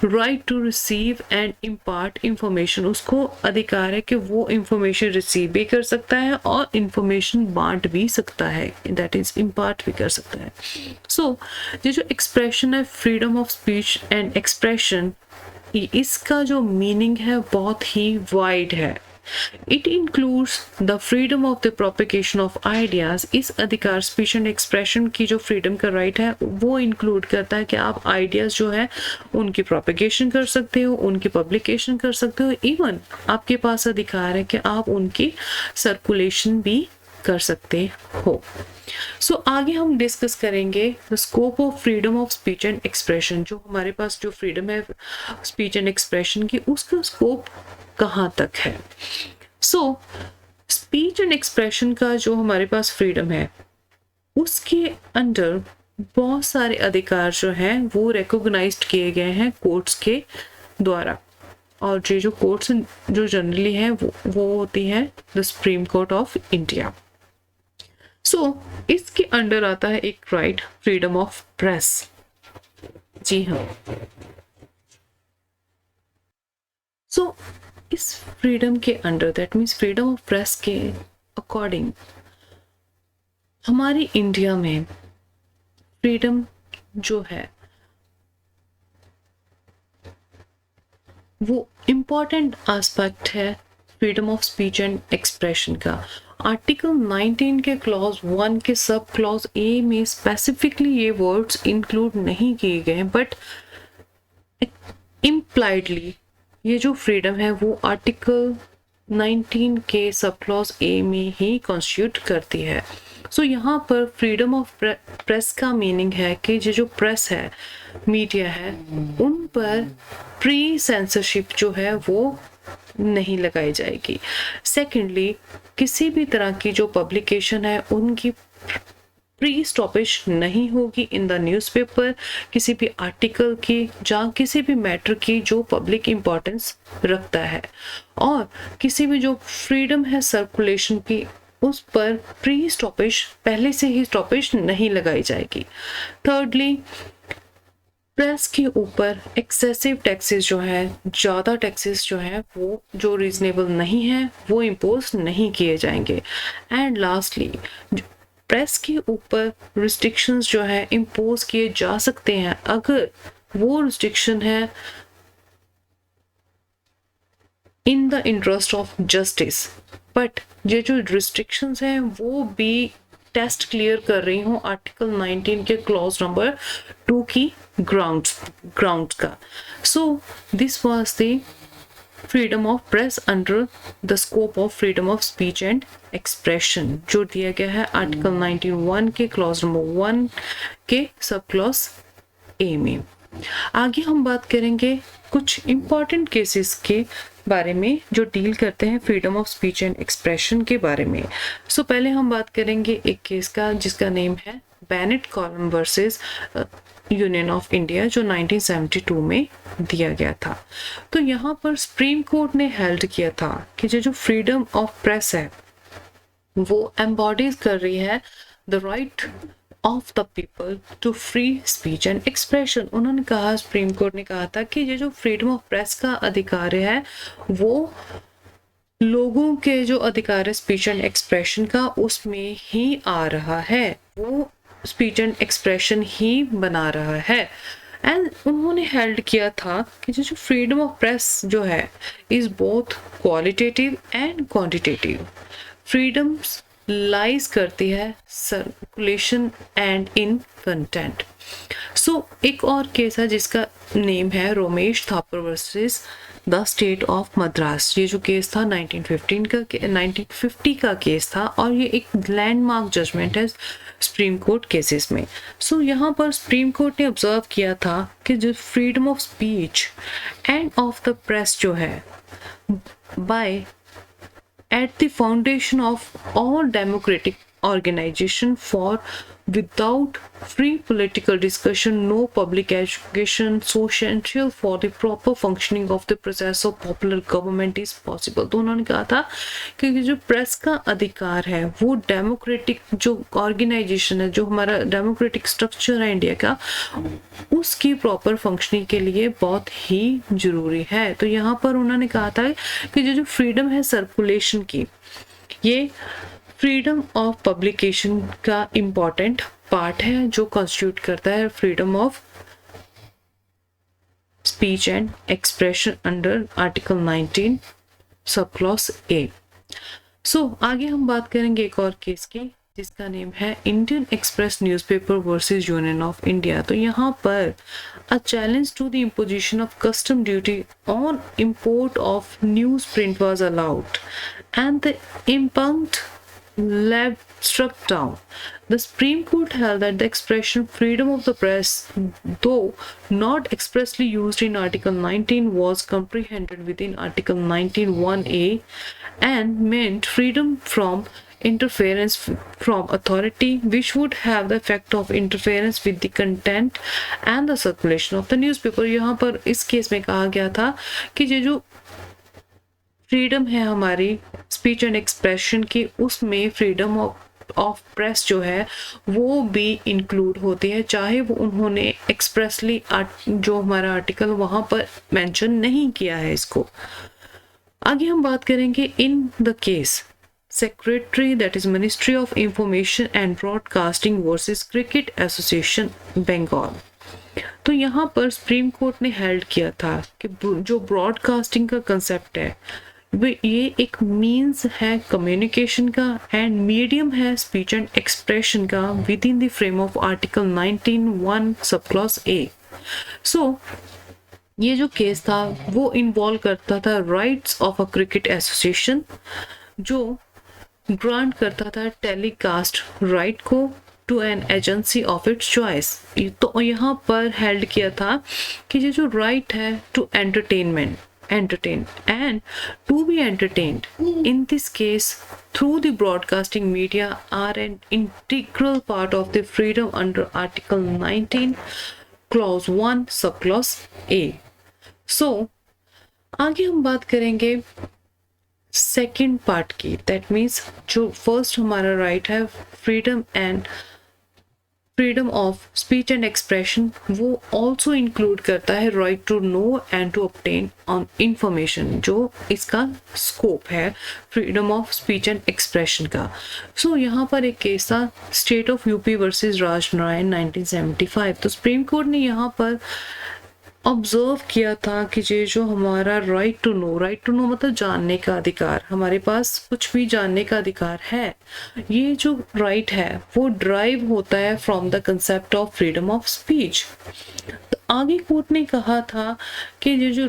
right to receive and impart information, उसको अधिकार है कि वो इंफॉर्मेशन रिसीव भी कर सकता है और इंफॉर्मेशन बांट भी सकता है, दैट इज इम्पार्ट भी कर सकता है। सो ये जो एक्सप्रेशन है, freedom of speech and expression, इसका जो मीनिंग है बहुत ही वाइड है। It includes the freedom of the propagation of ideas. इस अधिकार स्पीच एंड एक्सप्रेशन की जो फ्रीडम का राइट है वो इंक्लूड करता है कि आप आइडियाज जो है उनकी प्रोपिगेशन कर सकते हो, उनकी पब्लिकेशन कर सकते हो, इवन आपके पास अधिकार है कि आप उनकी सर्कुलेशन भी कर सकते हो। सो आगे हम डिस्कस करेंगे the scope of freedom of speech and expression. जो हमारे पास जो फ्रीडम है स्पीच एंड एक्सप्रेशन की, उसका स्कोप कहाँ तक है। सो स्पीच एंड एक्सप्रेशन का जो हमारे पास फ्रीडम है उसके अंडर बहुत सारे अधिकार जो हैं वो रिकॉग्नाइज्ड किए गए हैं कोर्ट्स के द्वारा। और ये जो कोर्ट्स जो जनरली है वो होती है the supreme court of India. So इसके अंडर आता है एक राइट, फ्रीडम ऑफ प्रेस। जी हाँ। सो इस फ्रीडम के under, that means freedom of press के अकॉर्डिंग, हमारी इंडिया में फ्रीडम जो है वो इम्पॉर्टेंट एस्पेक्ट है freedom of speech and expression का। आर्टिकल 19 के क्लॉज 1 के सब क्लॉज ए में स्पेसिफिकली ये वर्ड्स इंक्लूड नहीं किए गए, बट इम्प्लाइडली ये जो फ्रीडम है वो आर्टिकल 19 के सब क्लॉज ए में ही कॉन्स्टिट्यूट करती है। सो यहाँ पर फ्रीडम ऑफ प्रेस का मीनिंग है कि ये जो प्रेस है, मीडिया है, उन पर प्री सेंसरशिप जो है वो नहीं लगाई जाएगी। सेकेंडली, किसी भी तरह की जो पब्लिकेशन है उनकी प्री स्टॉपेज नहीं होगी इन द न्यूज़पेपर, किसी भी आर्टिकल की या किसी भी मैटर की जो पब्लिक इम्पोर्टेंस रखता है। और किसी भी जो फ्रीडम है सर्कुलेशन की, उस पर प्री स्टॉपेज, पहले से ही स्टॉपेज नहीं लगाई जाएगी। थर्डली, प्रेस के ऊपर एक्सेसिव टैक्सेस जो है, ज़्यादा टैक्सेस जो है वो जो रीजनेबल नहीं है वो इम्पोज नहीं किए जाएंगे। एंड लास्टली, प्रेस के ऊपर रिस्ट्रिक्शंस जो है इम्पोज किए जा सकते हैं अगर वो रिस्ट्रिक्शन है in the interest of justice, but ये जो रिस्ट्रिक्शंस हैं वो भी टेस्ट क्लियर कर रही हूँ आर्टिकल 19 के क्लॉज नंबर 2 की ग्राउंड्स का। सो this was the freedom of press under the scope of freedom of speech and expression, जो दिया गया है आर्टिकल 91 के क्लॉज नंबर 1 के सब क्लॉज ए में। आगे हम बात करेंगे कुछ इम्पॉर्टेंट केसेस के बारे में जो डील करते हैं freedom of speech and expression के बारे में। सो पहले हम बात करेंगे एक केस का जिसका नेम है Bennett column versus union of India, जो 1972 में दिया गया था। तो यहाँ पर सुप्रीम कोर्ट ने हेल्ड किया था कि जो फ्रीडम ऑफ प्रेस है वो एम्बॉडीज कर रही है the right of the people to free speech and expression. उन्होंने कहा, सुप्रीम कोर्ट ने कहा था कि ये जो फ्रीडम ऑफ प्रेस का अधिकार है वो लोगों के जो अधिकार है स्पीच एंड एक्सप्रेशन का उसमें ही आ रहा है, वो स्पीच एंड एक्सप्रेशन ही बना रहा है। एंड उन्होंने हेल्ड किया था कि जो फ्रीडम ऑफ प्रेस जो है is both qualitative and quantitative. Freedoms lies करती है सर्कुलेशन एंड इन कंटेंट। सो एक और केस है जिसका नेम है Romesh Thapar versus the state of Madras. ये जो केस था 1950 का केस था और ये एक लैंडमार्क जजमेंट है सुप्रीम कोर्ट केसेस में। सो यहाँ पर सुप्रीम कोर्ट ने ऑब्जर्व किया था कि जो freedom of speech end of the press जो है bye at the foundation of all democratic organization for without free political discussion, no public education so essential for the proper functioning of the process of popular government is possible। तो उन्होंने कहा था कि जो press का अधिकार है वो डेमोक्रेटिक जो ऑर्गेनाइजेशन है, जो हमारा डेमोक्रेटिक स्ट्रक्चर है इंडिया का, उसकी प्रॉपर फंक्शनिंग के लिए बहुत ही जरूरी है। तो यहाँ पर उन्होंने कहा था कि जो फ्रीडम है सर्कुलेशन की, ये फ्रीडम ऑफ पब्लिकेशन का इम्पॉर्टेंट पार्ट है जो कॉन्स्टिट्यूट करता है freedom of speech and expression under article 19 सब क्लॉज ए। सो आगे हम बात करेंगे एक और केस की जिसका नेम है Indian Express newspaper versus union of India. तो यहाँ पर a challenge to the imposition of custom duty on import of newsprint was allowed and the impugned lab struck down. The Supreme Court held that the expression freedom of the press, though not expressly used in Article 19, was comprehended within Article 19(1)(a) and meant freedom from interference from authority, which would have the effect of interference with the content and the circulation of the newspaper। यहाँ पर इस case में कहा गया था कि ये जो फ्रीडम है हमारी स्पीच एंड एक्सप्रेशन की, उसमें फ्रीडम ऑफ प्रेस जो है वो भी इंक्लूड होती है, चाहे वो उन्होंने एक्सप्रेसली जो हमारा आर्टिकल वहाँ पर मेंशन नहीं किया है इसको। आगे हम बात करेंगे in the case Secretary that is Ministry of Information and Broadcasting versus Cricket Association Bengal. तो यहाँ पर सुप्रीम कोर्ट ने हेल्ड किया था कि जो ब्रॉडकास्टिंग का कंसेप्ट है ये एक मीन्स है कम्युनिकेशन का एंड मीडियम है स्पीच एंड एक्सप्रेशन का with in the frame of article 19(1) सब क्लॉज ए। सो ये जो केस था वो इन्वॉल्व करता था rights of a cricket association जो ग्रांट करता था टेलीकास्ट राइट को to an agency of its choice. तो यहाँ पर हेल्ड किया था कि ये जो राइट है to entertain and to be entertained in this case through the broadcasting media are an integral part of the freedom under Article 19 clause 1 subclause A। So आगे हम बात करेंगे सेकेंड पार्ट की, दैट मीन्स जो first हमारा right है freedom of speech and expression, वो also include करता है right to know and to obtain on information, जो इसका स्कोप है freedom of speech and expression का। सो यहाँ पर एक केस था state of UP versus Raj Narayan 1975। तो सुप्रीम कोर्ट ने यहाँ पर ऑब्जर्व किया था कि ये जो हमारा राइट टू नो मतलब जानने का अधिकार, हमारे पास कुछ भी जानने का अधिकार है, ये जो राइट है वो ड्राइव होता है from the concept of freedom of speech. तो आगे कोर्ट ने कहा था कि ये जो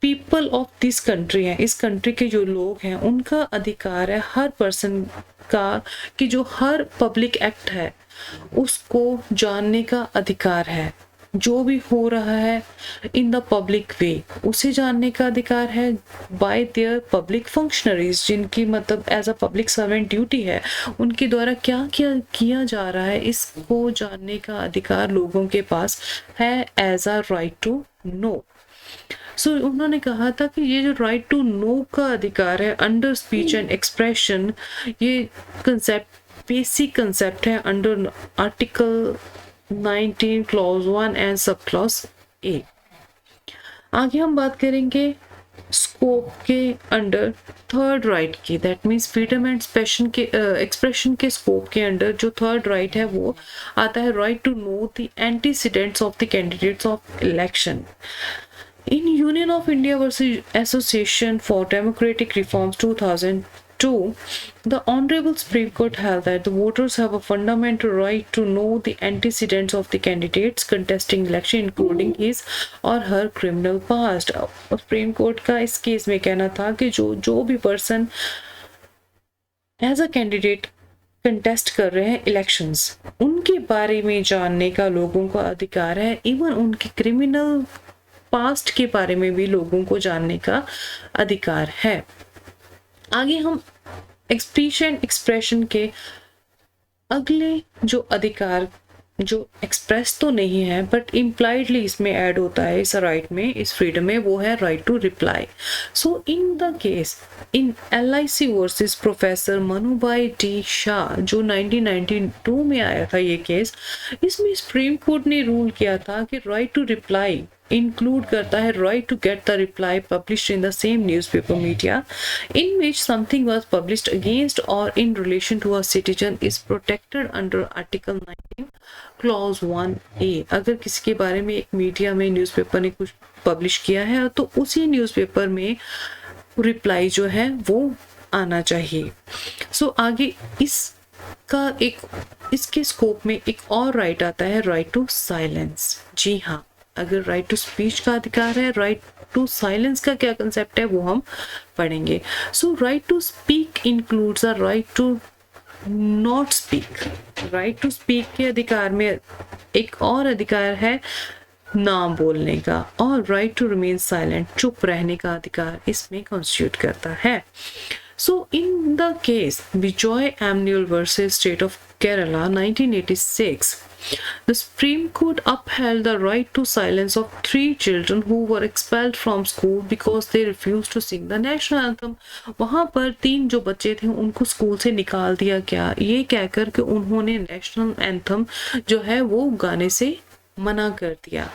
पीपल ऑफ दिस कंट्री है, इस कंट्री के जो लोग हैं उनका अधिकार है हर पर्सन का कि जो हर पब्लिक एक्ट है उसको जानने का अधिकार है, जो भी हो रहा है इन द पब्लिक वे उसे जानने का अधिकार है बाय देयर पब्लिक फंक्शनरीज, जिनकी मतलब as a public servant duty है, उनके द्वारा क्या क्या किया जा रहा है इसको जानने का अधिकार लोगों के पास है as a right to know. So उन्होंने कहा था कि ये जो राइट टू नो का अधिकार है अंडर स्पीच एंड एक्सप्रेशन, ये कंसेप्ट बेसिक कंसेप्ट है under article 19 clause 1 and sub clause a. आगे हम बात करेंगे स्कोप के अंडर थर्ड राइट की, that means freedom and expression के स्कोप के अंडर जो थर्ड राइट है वो आता है right to know the antecedents of the candidates of election. In Union of India versus Association for Democratic Reforms 2002, the Honorable Supreme Court held that the voters have a fundamental right to know the antecedents of the candidates contesting election, including his or her criminal past। Supreme Court का इस case में कहना था कि जो भी person as a candidate contest कर रहे हैं इलेक्शंस, उनके बारे में जानने का लोगों का अधिकार है, इवन उनके क्रिमिनल पास्ट के बारे में भी लोगों को जानने का अधिकार है। आगे हम स्पीच एंड एक्सप्रेशन के अगले जो अधिकार जो एक्सप्रेस तो नहीं है बट इम्प्लाइडली इसमें ऐड होता है इस राइट में, इस फ्रीडम में, वो है right to reply. So in the case in LIC versus professor Manubhai T Shah जो 1992 में आया था ये केस, इसमें सुप्रीम कोर्ट ने रूल किया था कि राइट टू रिप्लाई इंक्लूड करता है right to get the reply published in the same newspaper media in which something was published against or in relation to a citizen is protected under Article 19 Clause 1A। अगर किसी के बारे में एक media में newspaper ने कुछ publish किया है तो उसी न्यूज़पेपर में रिप्लाई जो है वो आना चाहिए। आगे इसका एक इसके स्कोप में एक और राइट आता है, राइट टू साइलेंस। जी हाँ, अगर राइट टू स्पीच का अधिकार है, राइट टू साइलेंस का क्या कंसेप्ट है वो हम पढ़ेंगे। Right to speak includes the right to not speak. Right to speak के अधिकार में एक और अधिकार है ना बोलने का, और राइट टू रिमेन साइलेंट, चुप रहने का अधिकार इसमें कॉन्स्टिट्यूट करता है। In the case Bijoy Amnual versus State of Kerala 1986, the Supreme Court upheld the right to silence of 3 children who were expelled from school because they refused to sing the national anthem। वहाँ पर 3 जो बच्चे थे उनको school से निकाल दिया गया ये कहकर कि उन्होंने नेशनल एंथम जो है वो गाने से मना कर दिया।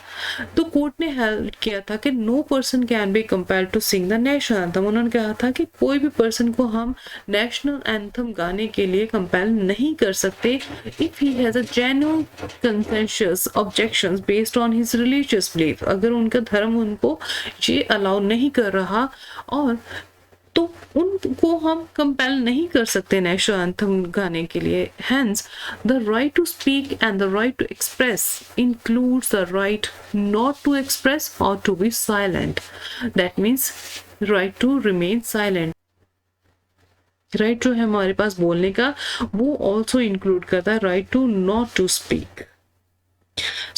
तो कोर्ट ने हेल्ड किया था कि no person can be compelled to sing the national anthem. उन्होंने कहा था कि कोई भी पर्सन को हम नेशनल एंथम गाने के लिए कंपेल नहीं कर सकते if he has a genuine कंसेंशियस objections based on his religious belief. अगर उनका धर्म उनको ये अलाउ नहीं कर रहा और तो उनको हम कंपेल नहीं कर सकते नेशनल एंथम गाने के लिए। Hence, the right to speak and the right to express includes the right not to express or to be silent. That means right to remain silent. Right जो है हमारे पास बोलने का वो ऑल्सो इंक्लूड करता है right to not to speak.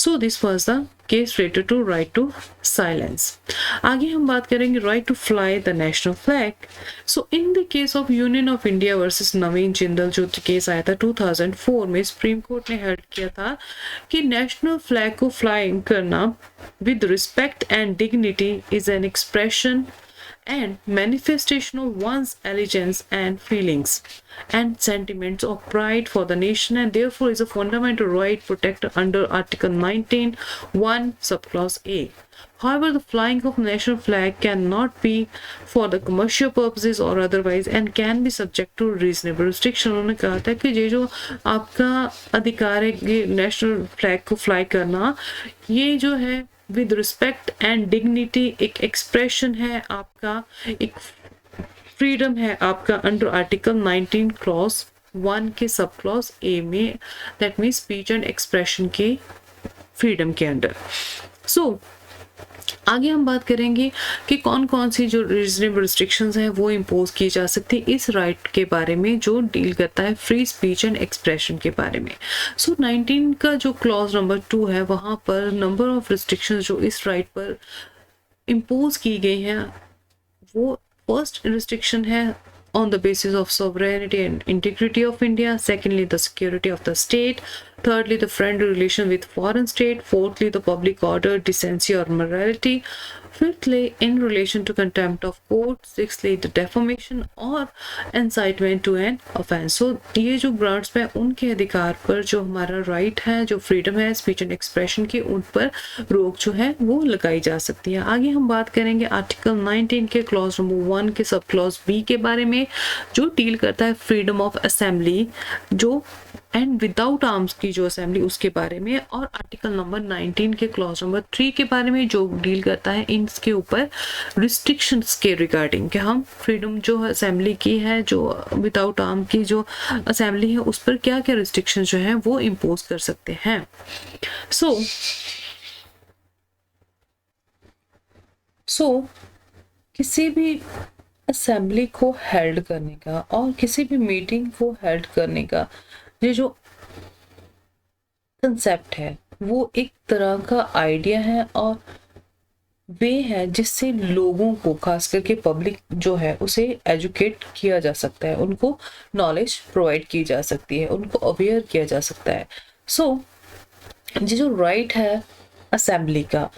So this was the case related to right to silence। आगे हम बात करेंगे right to fly the national flag। So in the case of Union of India versus नवीन जिंदल जो case आया था 2004 में, supreme Court ने held किया था कि नेशनल फ्लैग को फ्लाइंग करना with respect and dignity is an expression and manifestation of one's allegiance and feelings and sentiments of pride for the nation, and therefore is a fundamental right protected under Article 19 1 subclause A। However, the flying of national flag cannot be for the commercial purposes or otherwise and can be subject to reasonable restriction। उन्होंने कहा था कि ये जो आपका अधिकार है ये नेशनल फ्लैग को फ्लाई करना, ये जो है विद रिस्पेक्ट एंड डिग्निटी एक एक्सप्रेशन है आपका, एक फ्रीडम है आपका अंडर आर्टिकल 19 क्लॉज 1 के सब क्लॉज ए में, that means speech and expression के फ्रीडम के अंडर। आगे हम बात करेंगे कि कौन कौन सी जो रीजनेबल रिस्ट्रिक्शंस हैं वो इम्पोज की जा सकती है इस राइट के बारे में जो डील करता है फ्री स्पीच एंड एक्सप्रेशन के बारे में। 19 का जो क्लॉज नंबर 2 है वहाँ पर नंबर ऑफ रिस्ट्रिक्शंस जो इस राइट पर इम्पोज की गई हैं वो फर्स्ट रिस्ट्रिक्शन है on the basis of sovereignty and integrity of India, secondly the security of the state, thirdly the friendly relation with foreign state, fourthly the public order, decency or morality, fifthly in relation to contempt of court, sixthly the defamation or incitement to an offense। so ये जो grounds पे उनके अधिकार पर जो हमारा right है, जो फ्रीडम है स्पीच एंड एक्सप्रेशन की, उन पर रोक जो है वो लगाई जा सकती है। आगे हम बात करेंगे आर्टिकल 19 के क्लॉज नंबर 1 के सब क्लॉज बी के बारे में जो डील करता है फ्रीडम ऑफ असेंबली जो एंड विदाउट आर्म्स की जो असेंबली उसके बारे में, और आर्टिकल नंबर 19 के क्लॉज नंबर 3 के बारे में जो डील करता है इनके ऊपर रिस्ट्रिक्शंस के रिगार्डिंग कि हम फ्रीडम जो असेंबली की है, जो विदाउट आर्म की जो असेंबली है उस पर क्या क्या रिस्ट्रिक्शन जो है वो इम्पोज कर सकते हैं। किसी भी असेंबली को हेल्ड करने का और किसी भी मीटिंग को हेल्ड करने का ये जो कंसेप्ट है वो एक तरह का आइडिया है और वे है जिससे लोगों को, खास करके पब्लिक जो है, उसे एजुकेट किया जा सकता है, उनको नॉलेज प्रोवाइड की जा सकती है, उनको अवेयर किया जा सकता है। सो ये जो राइट है असेंबली का,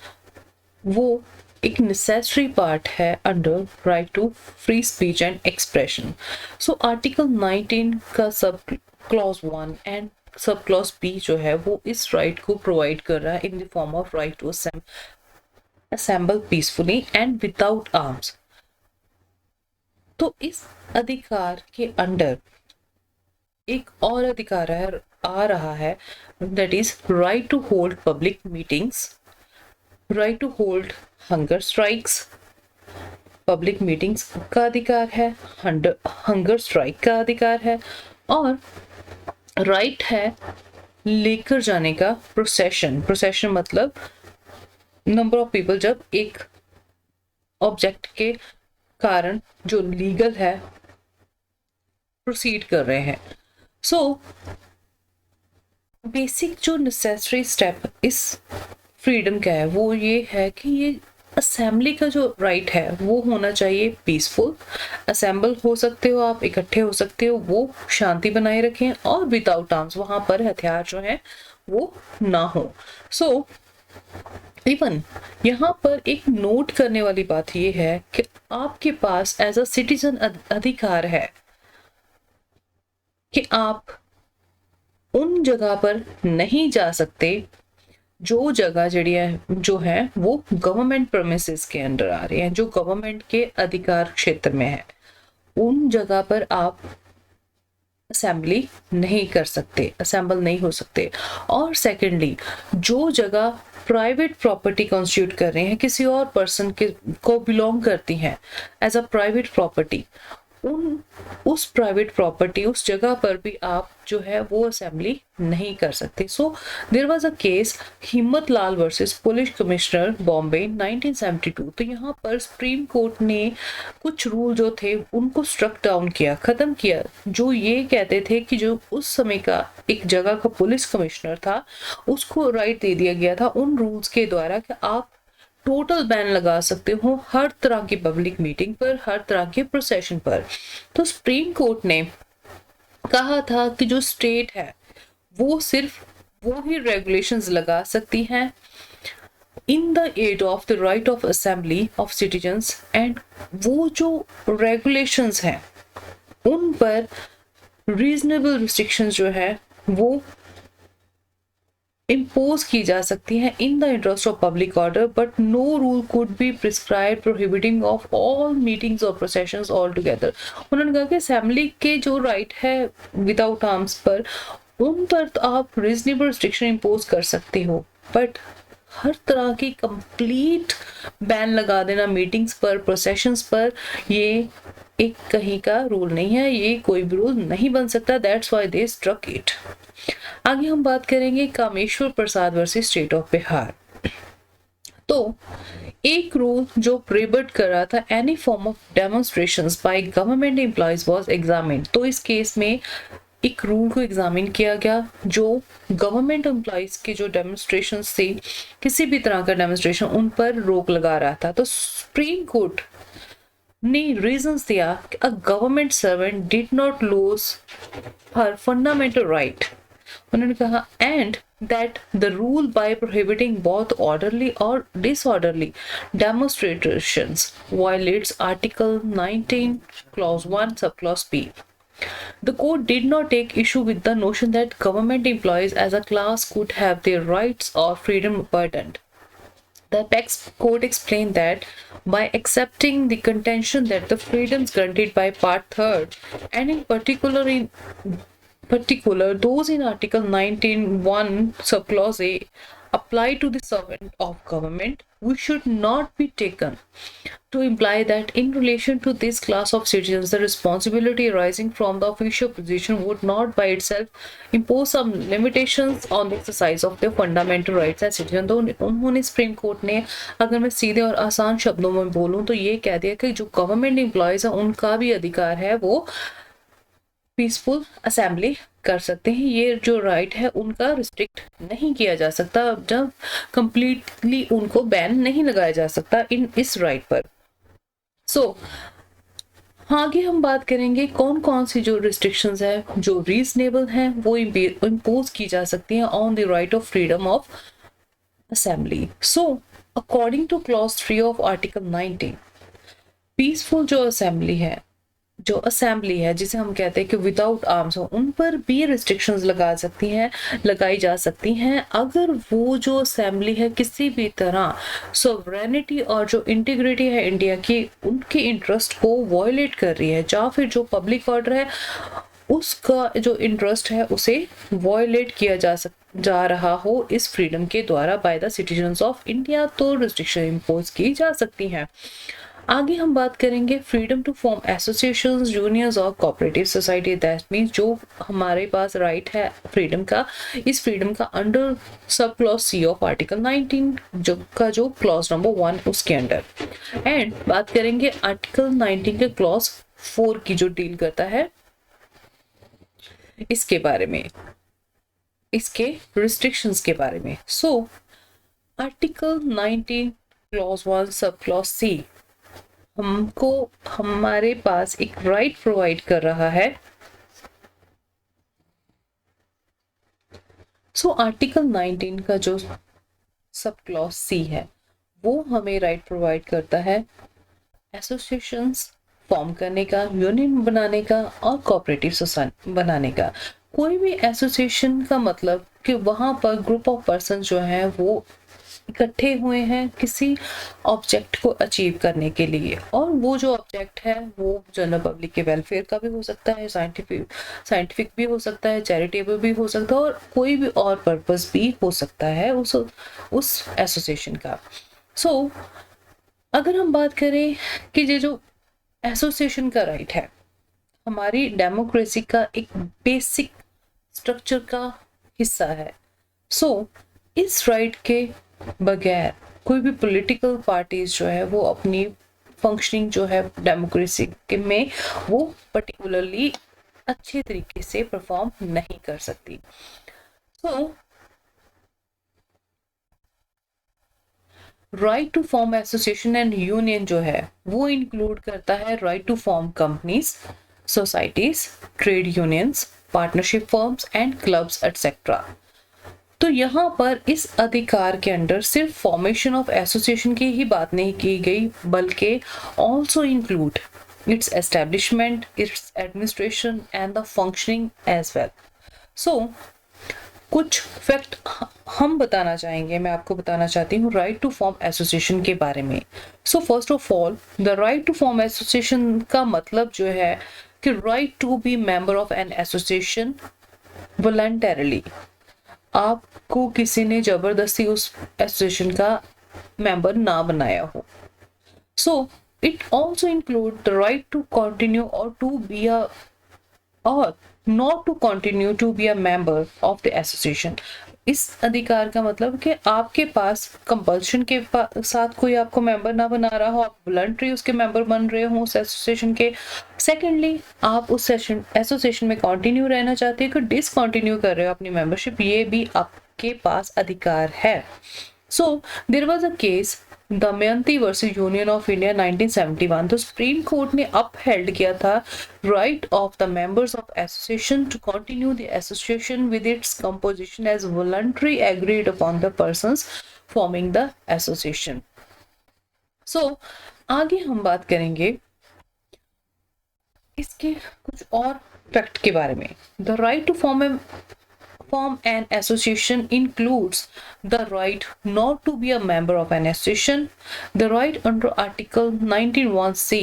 वो एक नेसेसरी पार्ट है under right to free speech and expression. So article 19 का sub clause 1 and sub clause b जो है वो इस राइट को प्रोवाइड कर रहा है in the form of right to assemble peacefully and without arms। तो इस अधिकार के अंडर एक और अधिकार आ रहा है, that is right to hold public meetings, right to hold hunger strikes, public meetings का अधिकार है, हंगर स्ट्राइक का अधिकार है, और राइट है लेकर जाने का प्रोसेशन। प्रोसेशन मतलब नंबर ऑफ पीपल जब एक ऑब्जेक्ट के कारण जो लीगल है प्रोसीड कर रहे हैं। सो बेसिक जो नेसेसरी स्टेप इस फ्रीडम का है वो ये है कि ये असेंबली का जो राइट है वो होना चाहिए पीसफुल। असेंबल हो सकते हो आप, इकट्ठे हो सकते हो, वो शांति बनाए रखें, और विदाउट आर्म्स, वहां पर हथियार जो है वो ना हो। सो इवन यहाँ पर एक नोट करने वाली बात यह है कि आपके पास एज अ सिटीजन अधिकार है कि आप उन जगह पर नहीं जा सकते जो जगह जो है वो गवर्नमेंट प्रेमिसेस के अंडर आ रही है, जो गवर्नमेंट के अधिकार क्षेत्र में है। उन जगह पर आप असेंबली नहीं कर सकते, असेंबल नहीं हो सकते। और सेकेंडली, जो जगह प्राइवेट प्रॉपर्टी कॉन्स्टिट्यूट कर रहे हैं, किसी और पर्सन के को बिलोंग करती हैं एज अ प्राइवेट प्रॉपर्टी, उस प्राइवेट प्रॉपर्टी, उस जगह पर भी आप जो है वो असेंबली नहीं कर सकते। So there was a case Himmat Lal versus police commissioner Bombay 1972। तो यहाँ पर सुप्रीम कोर्ट ने कुछ रूल जो थे उनको स्ट्रक डाउन किया, खत्म किया, जो ये कहते थे कि जो उस समय का एक जगह का पुलिस कमिश्नर था उसको राइट दे दिया गया था उन रूल्स के द्वारा कि आप टोटल बैन लगा सकते हो हर तरह की पब्लिक मीटिंग पर, हर तरह के प्रोसेशन पर। तो सुप्रीम कोर्ट ने कहा था कि जो स्टेट है वो सिर्फ वो ही रेगुलेशंस लगा सकती हैं in the aid of the right of assembly of citizens, and वो जो रेगुलेशंस हैं उन पर रीजनेबल रिस्ट्रिक्शंस जो है वो इम्पोज की जा सकती है in the interest of public order, but no rule could be prescribe prohibiting of all meetings और प्रोसेशंस ऑल टुगेदर। उन्होंने कहा कि असेंबली के जो राइट है विदाउट आर्म्स पर, उन पर तो आप रीजनेबल रिस्ट्रिक्शन इम्पोज कर सकते हो, बट हर तरह की कंप्लीट बैन लगा देना मीटिंग्स पर, प्रोसेशंस पर, ये एक कहीं का रूल नहीं है, ये कोई भी रूल नहीं बन सकता। That's why they struck it. आगे हम बात करेंगे Kameshwar Prasad versus state of Bihar. तो एक रूल जो प्रोहिबिट कर रहा था any form of demonstrations by government employees was examined. तो इस केस में एक रूल को एग्जामिन किया गया जो गवर्नमेंट एम्प्लॉइज के जो डेमोन्स्ट्रेशंस थे, किसी भी तरह का डेमोन्स्ट्रेशन, उन पर रोक लगा रहा था। तो सुप्रीम कोर्ट ने रीजंस दिया कि a government servant did not lose her fundamental right. उन्होंने कहा and that the rule by prohibiting both orderly or disorderly demonstrations violates Article 19 Clause 1 Subclause B. The court did not take issue with the notion that government employees as a class could have their rights or freedom burdened. The apex court explained that by accepting the contention that the freedoms granted by Part 3rd and in particular those in Article 19(1) subclause A apply to the servant of government, we should not be taken to imply that in relation to this class of citizens the responsibility arising from the official position would not by itself impose some limitations on the exercise of their fundamental rights as citizens। तो उन्होंने supreme Court ने, अगर मैं सीधे और आसान शब्दों में बोलूं तो ये कह दिया कि जो गवर्नमेंट एम्प्लॉयज है उनका भी अधिकार है वो पीसफुल असेंबली कर सकते हैं। ये जो राइट है उनका रिस्ट्रिक्ट नहीं किया जा सकता, जब कंप्लीटली उनको बैन नहीं लगाया जा सकता इन इस राइट पर। सो आगे हम बात करेंगे कौन कौन सी जो रिस्ट्रिक्शंस है जो रीजनेबल हैं वो इम्पोज की जा सकती हैं on the right of freedom of assembly. So according two clause 3 of article 19, peaceful जो असेंबली है जिसे हम कहते हैं कि विदाउट आर्म्स हो, उन पर भी रिस्ट्रिक्शंस लगाई जा सकती हैं अगर वो जो असेंबली है किसी भी तरह सोवरेनिटी और जो इंटीग्रिटी है इंडिया की, उनके इंटरेस्ट को वायलेट कर रही है, या फिर जो पब्लिक ऑर्डर है उसका जो इंटरेस्ट है उसे वायलेट किया जा रहा हो इस फ्रीडम के द्वारा by the citizens of India, तो रिस्ट्रिक्शन इम्पोज की जा सकती हैं। आगे हम बात करेंगे freedom to form associations, unions और कोऑपरेटिव सोसाइटी। दैट मींस जो हमारे पास राइट है फ्रीडम का, इस फ्रीडम का under sub clause C of article 19 जो क्लॉज नंबर 1 उसके अंडर। एंड बात करेंगे आर्टिकल 19 के क्लॉज 4 की जो डील करता है इसके बारे में, इसके रिस्ट्रिक्शंस के बारे में। सो article 19 clause 1 sub clause C हमको हमारे पास एक राइट प्रोवाइड कर रहा है। सो आर्टिकल 19 का जो सब क्लॉज सी है वो हमें राइट प्रोवाइड करता है एसोसिएशंस फॉर्म करने का, यूनियन बनाने का और कोऑपरेटिव सोसाइटी बनाने का। कोई भी एसोसिएशन का मतलब कि वहां पर ग्रुप ऑफ पर्सन जो है वो इकट्ठे हुए हैं किसी ऑब्जेक्ट को अचीव करने के लिए, और वो जो ऑब्जेक्ट है वो जनरल पब्लिक के वेलफेयर का भी हो सकता है, साइंटिफिक भी हो सकता है, चैरिटेबल भी हो सकता है, और कोई भी और पर्पस भी हो सकता है उस एसोसिएशन का। सो अगर हम बात करें कि ये जो एसोसिएशन का राइट है हमारी डेमोक्रेसी का एक बेसिक स्ट्रक्चर का हिस्सा है। सो इस राइट के बगैर कोई भी पॉलिटिकल पार्टीज जो है वो अपनी फंक्शनिंग जो है डेमोक्रेसी के में वो पर्टिकुलरली अच्छे तरीके से परफॉर्म नहीं कर सकती। So right to form association and union जो है वो इंक्लूड करता है right to form companies, societies, trade unions, partnership firms and clubs etcetera. तो यहाँ पर इस अधिकार के अंडर सिर्फ फॉर्मेशन ऑफ एसोसिएशन की ही बात नहीं की गई, बल्कि also include its establishment, its administration and the functioning as well. So कुछ फैक्ट हम बताना चाहेंगे, मैं आपको बताना चाहती हूँ राइट टू फॉर्म एसोसिएशन के बारे में। So first of all the right to form association का मतलब जो है कि right to be member of an association voluntarily. आपको किसी ने जबरदस्ती उस एसोसिएशन का मेंबर ना बनाया हो। So it also include the right to continue और टू बी अ और not to continue to be a member of the association. इस अधिकार का मतलब कि आपके पास कंपल्शन के साथ कोई आपको मेंबर ना बना रहा हो, आप वॉलंटरी उसके मेंबर बन रहे हो उस एसोसिएशन के। सेकेंडली आप उस एसोसिएशन में कंटिन्यू रहना चाहते हो कि डिसकंटिन्यू कर रहे हो अपनी मेंबरशिप, ये भी आपके पास अधिकार है। So there was a case Damayanti versus union of India 1971। तो सुप्रीम कोर्ट ने अपहेल्ड किया था right of the members of association to continue the association with its composition as voluntary agreed upon the persons forming the association. So आगे हम बात करेंगे इसके कुछ और फैक्ट के बारे में। The right to form an association includes the right not to be a member of an association. The right under Article 19(1)(c)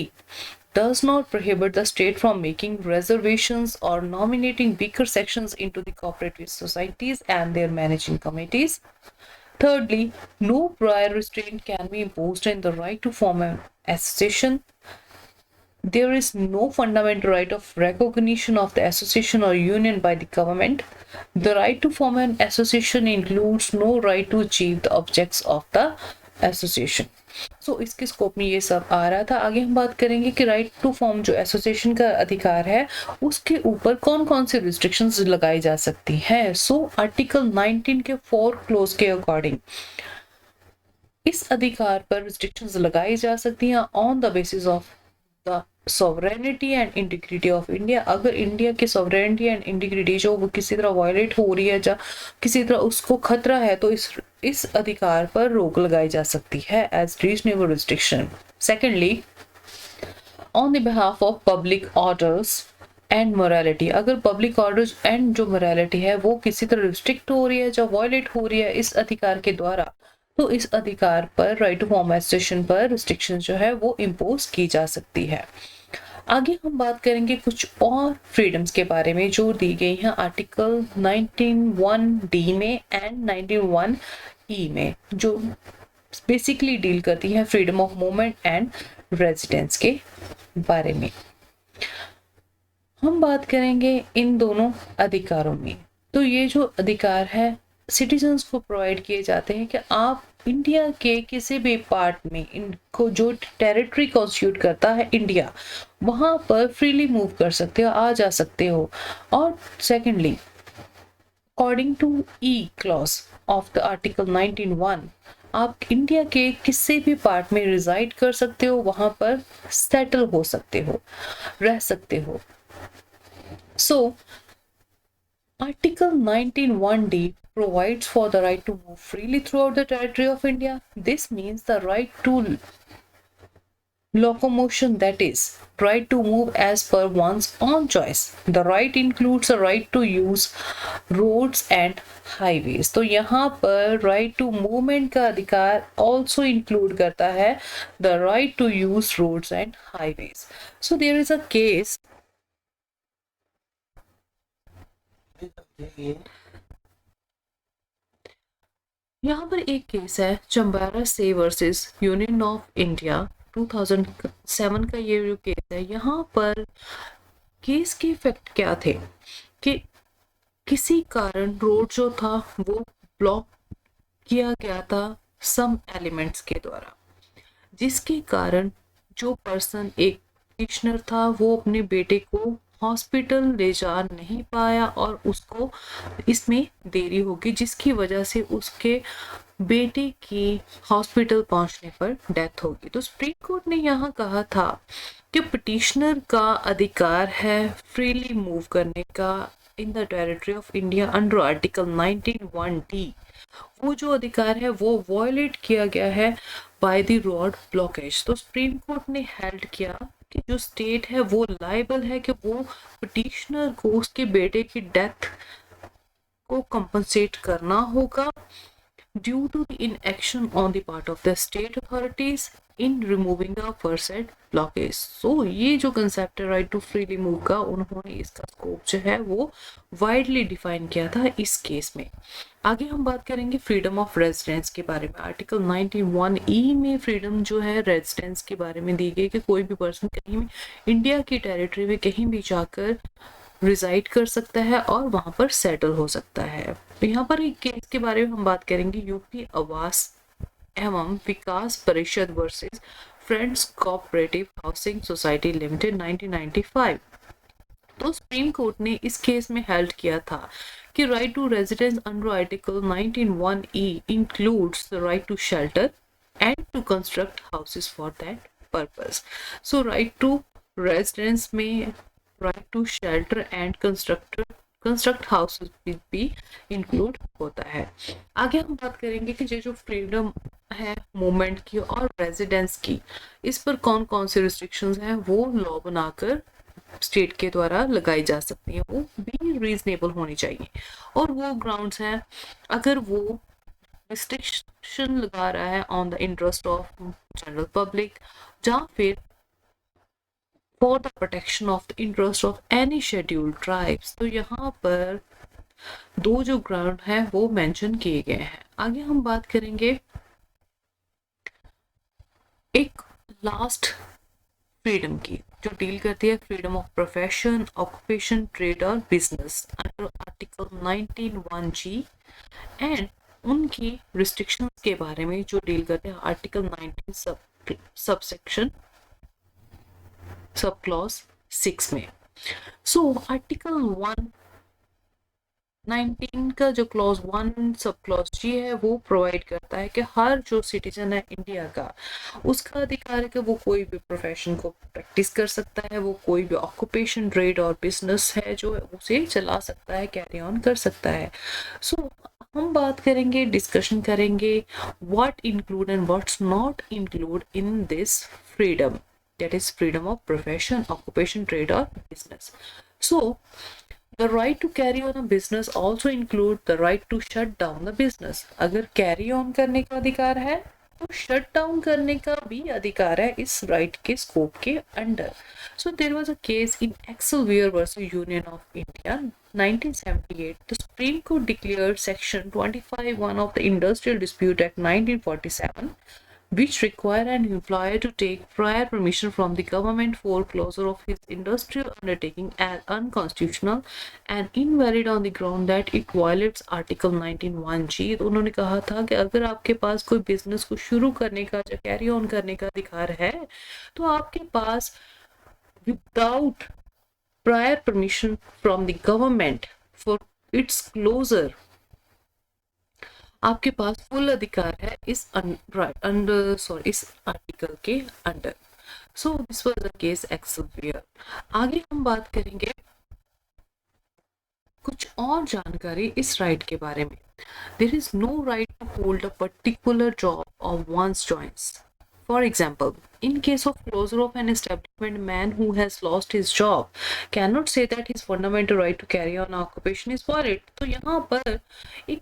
does not prohibit the state from making reservations or nominating weaker sections into the cooperative societies and their managing committees. Thirdly, no prior restraint can be imposed in the right to form an association. There is no fundamental right of recognition of the association or union by the government. The right to form an association includes no right to achieve the objects of the association. सो इसके scope में ये सब आ रहा था। आगे हम बात करेंगे कि राइट टू फॉर्म जो एसोसिएशन का अधिकार है उसके ऊपर कौन कौन से रिस्ट्रिक्शंस लगाई जा सकती है। सो आर्टिकल 19 के 4 क्लोज के अकॉर्डिंग इस अधिकार पर रिस्ट्रिक्शंस लगाई जा सकती हैं on the basis of the sovereignty and integrity of India. अगर इंडिया की सॉवरेनिटी एंड इंटीग्रिटी जो वो किसी तरह वायलेट हो रही है या किसी तरह उसको खतरा है तो इस अधिकार पर रोक लगाई जा सकती है as reasonable restriction. Secondly, on the behalf of public orders and morality, अगर पब्लिक ऑर्डर्स एंड जो मोरालिटी है वो किसी तरह रिस्ट्रिक्ट हो रही है या वायलेट हो रही है इस अधिकार के द्वारा, तो इस अधिकार पर राइट टू फॉर्म एसोसिएशन पर रिस्ट्रिक्शन जो है वो इम्पोज की जा सकती है। आगे हम बात करेंगे कुछ और फ्रीडम्स के बारे में जो दी गई हैं आर्टिकल 19(1)(d) में एंड 19(1)(e) में, जो बेसिकली डील करती है freedom of movement and residence के बारे में। हम बात करेंगे इन दोनों अधिकारों में। तो ये जो अधिकार है सिटीजन्स को प्रोवाइड किए जाते हैं कि आप इंडिया के किसी भी पार्ट में इनको जो टेरिटरी कॉन्स्टिट्यूट करता है इंडिया, वहां पर फ्रीली मूव कर सकते हो, आ जा सकते हो। और secondly, according to E clause of the article 19(1), आप इंडिया के किसी भी पार्ट में रिजाइड कर सकते हो, वहां पर सेटल हो सकते हो, रह सकते हो। So, Article 19(1)(d) provides for the right to move freely throughout the territory of India. This means the right to locomotion, that is, right to move as per one's own choice. The right includes a right to use roads and highways. तो यहाँ पर right to movement का अधिकार also include करता है the right to use roads and highways. So there is a case यहाँ पर एक केस है चंबारा से वर्सेस यूनियन ऑफ इंडिया 2007 का। ये जो केस है यहाँ पर केस के इफेक्ट क्या थे कि किसी कारण रोड जो था वो ब्लॉक किया गया था सम एलिमेंट्स के द्वारा, जिसके कारण जो पर्सन एक पिटिशनर था वो अपने बेटे को हॉस्पिटल ले जा नहीं पाया और उसको इसमें देरी होगी, जिसकी वजह से उसके बेटे की हॉस्पिटल पहुंचने पर डेथ होगी। तो सुप्रीम कोर्ट ने यहाँ कहा था कि पिटिशनर का अधिकार है फ्रीली मूव करने का in the territory of India under article 19(1)(d). वो जो अधिकार है वो वायलेट किया गया है बाय द रोड ब्लॉकेज। तो सुप्रीम कोर्ट ने हेल्ड किया कि जो स्टेट है वो लायबल है कि वो पिटिशनर को उसके बेटे की डेथ को कंपनसेट करना होगा due to the inaction on the part of the state authorities in removing the aforesaid blockage. So ये जो कंसेप्ट है राइट टू फ्रीली मूव का, उन्होंने इसका स्कोप जो है वो वाइडली डिफाइन किया था इस केस में। आगे हम बात करेंगे फ्रीडम ऑफ रेजिडेंस के बारे में। आर्टिकल 19(1)(e) में फ्रीडम जो है रेजिडेंस के बारे में दी गई कि कोई भी पर्सन कहीं भी इंडिया की टेरिटरी में कहीं भी जाकर रिजाइड कर सकता है और वहां पर सेटल हो सकता है। तो यहाँ पर एक केस के बारे में हम बात करेंगे, यूपी आवास एवं विकास परिषद versus friends cooperative housing society limited 1995। तो सुप्रीम कोर्ट ने इस केस में हेल्ड किया था कि right to residence under article 19(1)(e) includes the right to shelter and to construct houses for that purpose. So right to residence में right to shelter and construct houses भी include होता है। आगे हम बात करेंगे कि ये जो फ्रीडम है मूवमेंट की और रेजिडेंस की, इस पर कौन कौन से रिस्ट्रिक्शंस हैं वो लॉ बनाकर स्टेट के द्वारा लगाई जा सकती है, वो भी रीजनेबल होनी चाहिए। और वो ग्राउंड्स हैं अगर वो रिस्ट्रिक्शन लगा रहा है on the interest of general public, जहाँ फिर for the protection of the interest of any scheduled tribes. तो यहाँ पर दो जो ग्राउंड है वो मेंशन किए गए हैं। आगे हम बात करेंगे एक लास्ट फ्रीडम की जो डील करती है freedom of profession, occupation, trade और business under article 19(1)(g) and उनकी रिस्ट्रिक्शंस के बारे में जो डील करते हैं आर्टिकल 19 सब सबसेक्शन सब क्लॉज 6 में। सो आर्टिकल 119 का जो क्लॉज 1 सब क्लॉज जी है वो प्रोवाइड करता है कि हर जो सिटीजन है इंडिया का, उसका अधिकार है कि वो कोई भी प्रोफेशन को प्रैक्टिस कर सकता है, वो कोई भी ऑक्यूपेशन ट्रेड और बिजनेस है जो उसे चला सकता है, कैरी ऑन कर सकता है। सो हम बात करेंगे, डिस्कशन करेंगे what include and what's not include in this freedom, that is freedom of profession, occupation, trade or business. So the right to carry on a business also include the right to shut down the business. अगर carry on करने का अधिकार है तो shut down करने का भी अधिकार है इस right के scope के under. So there was a case in Excelsior versus Union of India 1978. The Supreme Court declared section 25(1) of the Industrial Dispute Act 1947, which require an employer to take prior permission from the government for closure of his industrial undertaking as unconstitutional and invalid on the ground that it violates Article 19(1)(g। तो उन्होंने कहा था कि अगर आपके पास कोई business को शुरू करने का या कैरी ऑन करने का अधिकार है तो आपके पास without prior permission from the government for its closure आपके पास फुल अधिकार है इस इस आर्टिकल के under. So this was the case Excelsior. आगे हम बात करेंगे कुछ और जानकारी इस राइट के बारे में। There is no right to hold a particular job of one's joints. For example, in case of closure of an establishment, man who has lost his job cannot say that his fundamental right to carry on occupation is valid। तो यहाँ पर एक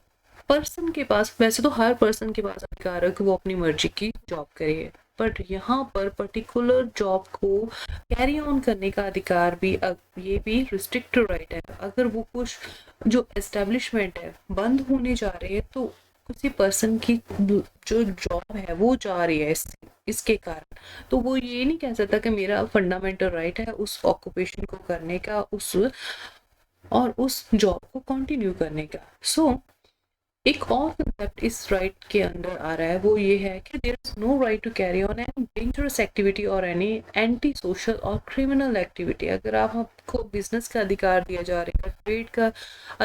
person के पास, वैसे तो हर person के पास अधिकार है कि वो अपनी मर्जी की जॉब करे, बट यहाँ पर पर्टिकुलर जॉब को कैरी ऑन करने का अधिकार भी ये भी रिस्ट्रिक्टेड राइट है। अगर वो कुछ जो एस्टेब्लिशमेंट है बंद होने जा रही है तो किसी पर्सन की जो जॉब है वो जा रही है इसके कारण, तो वो ये नहीं कह सकता कि मेरा फंडामेंटल राइट है उस ऑक्यूपेशन को करने का, उस जॉब को कंटिन्यू करने का। सो एक और कंसेप्ट इस राइट के अंदर आ रहा है, वो ये है कि there is no right to carry on any dangerous activity और एनी एंटी सोशल और क्रिमिनल एक्टिविटी। अगर आपको बिजनेस का अधिकार दिया जा रहा है, ट्रेड का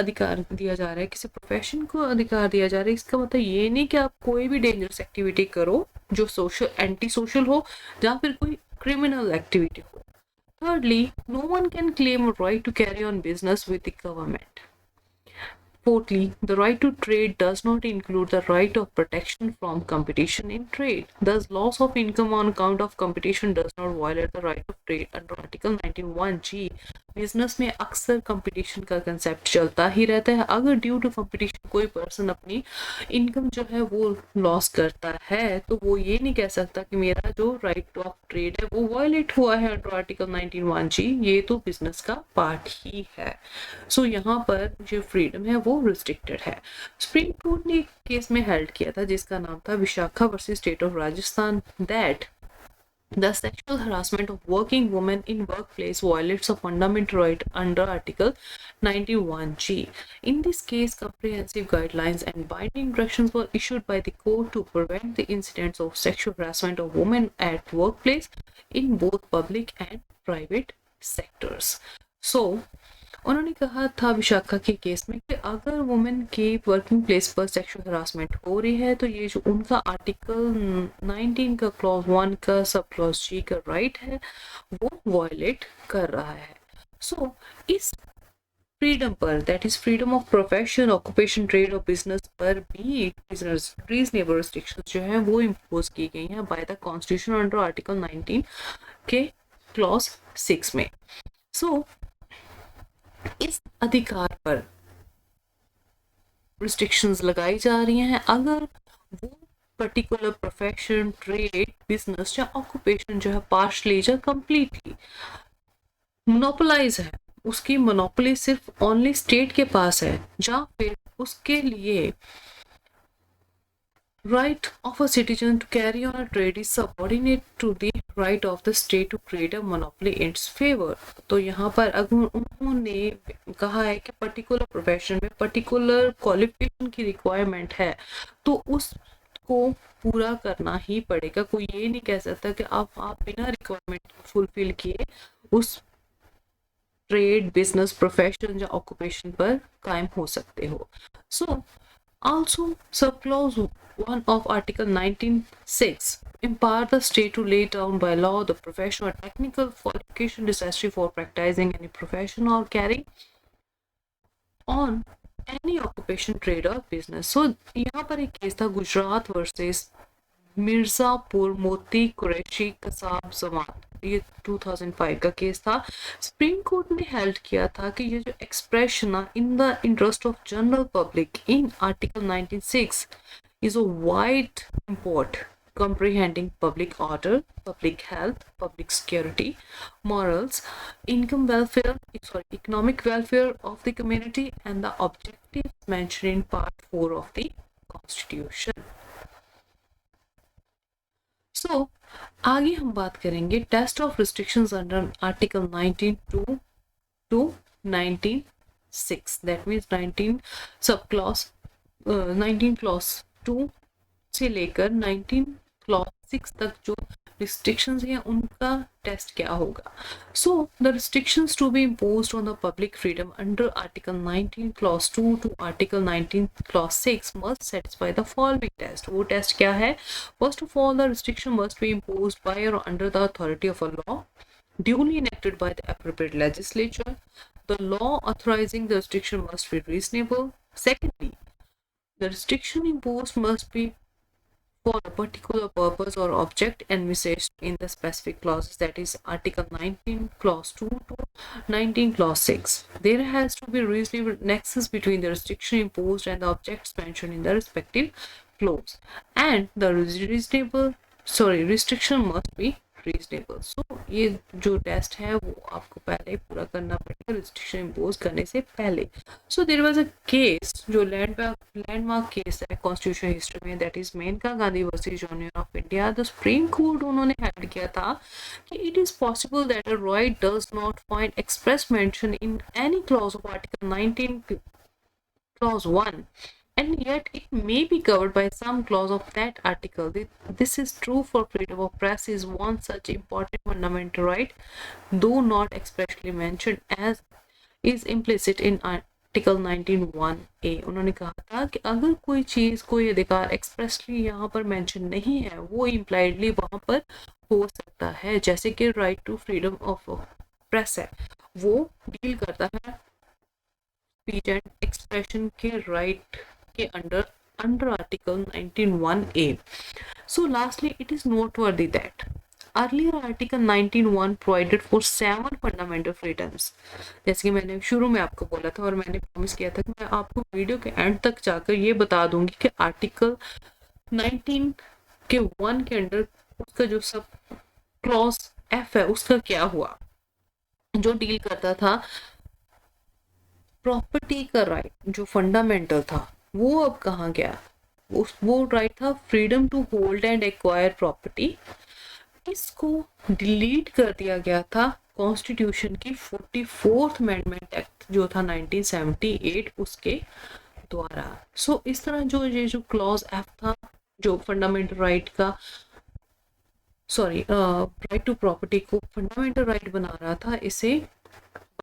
अधिकार दिया जा रहा है, किसी प्रोफेशन को अधिकार दिया जा रहा है, इसका मतलब ये नहीं कि आप कोई भी डेंजरस एक्टिविटी करो जो सोशल एंटी सोशल हो या फिर कोई क्रिमिनल एक्टिविटी हो। Thirdly, no one can claim a right to carry on business with the government. Fourthly, the right to trade does not include the right of protection from competition in trade. Thus, loss of income on account of competition does not violate the right of trade under Article 19(1)(g। Business में अक्सर competition का concept चलता ही रहता है। अगर due to competition कोई person अपनी income जो है वो लॉस करता है तो वो ये नहीं कह सकता कि मेरा जो राइट ऑफ ट्रेड है वो वायलेट हुआ है अंडर आर्टिकल 19(1)(g। ये तो बिजनेस का पार्ट ही है। सो यहाँ पर जो फ्रीडम है वो रिस्ट्रिक्टेड है। सुप्रीम कोर्ट ने एक केस में हेल्ड किया था जिसका नाम था Vishakha versus state of Rajasthan, that the sexual harassment of working women in workplace violates a fundamental right under Article 91(g). In this case, comprehensive guidelines and binding directions were issued by the court to prevent the incidents of sexual harassment of women at workplace in both public and private sectors. So, उन्होंने कहा था विशाखा के case में कि अगर women के working place पर sexual harassment हो रही है तो ये जो उनका आर्टिकल 19 का क्लॉज 1 का सब क्लॉज जी का राइट है वो वायलेट कर रहा है। सो इस फ्रीडम पर, that is freedom of profession, occupation, trade और बिजनेस पर भी रीजनेबल रिस्ट्रिक्शंस जो है वो इम्पोज की गई हैं by the constitution under article 19 के क्लॉज 6 में। सो इस अधिकार पर रिस्ट्रिक्शंस लगाई जा रही हैं अगर वो पर्टिकुलर प्रोफेशन, ट्रेड, बिजनेस या ऑक्यूपेशन जो है पार्शली या कंप्लीटली मोनोपोलाइज है, उसकी मोनोपोली सिर्फ ओनली स्टेट के पास है, या फिर उसके लिए right of a citizen to carry on a trade is subordinate to the right of the state to create a monopoly in its favor। तो यहाँ पर अगर उन्होंने कहा है कि पर्टिकुलर प्रोफेशन में पर्टिकुलर क्वालिफिकेशन की रिक्वायरमेंट है तो उस को पूरा करना ही पड़ेगा। कोई ये नहीं कह सकता कि आप बिना रिक्वायरमेंट फुलफिल किए उस ट्रेड, बिजनेस, प्रोफेशन या ऑक्यूपेशन पर कायम हो सकते हो। सो also, subclause 1 of Article 19(6) empower the state to lay down by law the professional or technical qualification necessary for practicing any profession or carrying on any occupation, trade or business. So यहाँ पर एक case था Gujarat versus Mirzapur मोती कुरैशी कसाब जमात, ये 2005 का case था। Supreme Court ने held किया था कि ये जो expression in the interest of general public in article 19(6) is a wide import comprehending public order, public health, public security, morals, economic welfare of the community and the objectives mentioned in part 4 of the Constitution. So, आगे हम बात करेंगे test of restrictions under article 19(2) to 19(6). That means 19 clause 2 से लेकर 19 clause 6 तक जो restrictions हैं उनका टेस्ट क्या होगा। So the restrictions to be imposed on the public freedom under article 19 clause 2 to article 19 clause 6 must satisfy the following test. वो test क्या है? First of all, the restriction must be imposed by और under the authority of a law duly enacted by the appropriate legislature. The law authorizing the restriction must be reasonable. Secondly, the restriction imposed must be for a particular purpose or object envisaged in the specific clauses, that is article 19 clause 2 to 19 clause 6. There has to be reasonable nexus between the restriction imposed and the objects mentioned in the respective clause, and the restriction must be reasonable. So ये जो test है वो आपको पहले पूरा करना पड़ेगा restriction impose करने से पहले। So there was a case जो लैंडमार्क केस है कॉन्स्टिट्यूशन हिस्ट्री में, that is Maneka Gandhi versus union of India. The supreme court उन्होंने हेल्ड किया था कि it is possible that a right does not find express mention in any clause of article 19 clause 1 and yet it may be covered by some clause of that article. This is true for freedom of press is one such important fundamental right, though not expressly mentioned as is implicit in article 19(1)(a। उन्होंने कहा था कि अगर कोई चीज, कोई अधिकार expressly यहाँ पर मेंशन नहीं है, वो इम्प्लाइडली वहां पर हो सकता है। जैसे कि right to freedom of press है, वो डील करता है स्पीच एंड एक्सप्रेशन के राइट के under article 19(1)(a। So lastly, it is noteworthy that earlier article 19(1) provided for 7 fundamental freedoms। जैसे कि मैंने शुरू में आपको बोला था और मैंने प्रॉमिस किया था कि मैं आपको वीडियो के एंड तक जाकर ये बता दूंगी कि आर्टिकल 19 के 1 के अंडर उसका जो सब क्लॉज F है उसका क्या हुआ, जो डील करता था प्रॉपर्टी का राइट, जो फंडामेंटल था वो अब कहाँ गया। वो राइट था freedom to hold and acquire property, इसको डिलीट कर दिया गया था कॉन्स्टिट्यूशन की 44th अमेंडमेंट एक्ट जो था 1978 उसके द्वारा। सो इस तरह जो क्लॉज F था जो फंडामेंटल राइट का राइट टू प्रॉपर्टी को फंडामेंटल राइट बना रहा था, इसे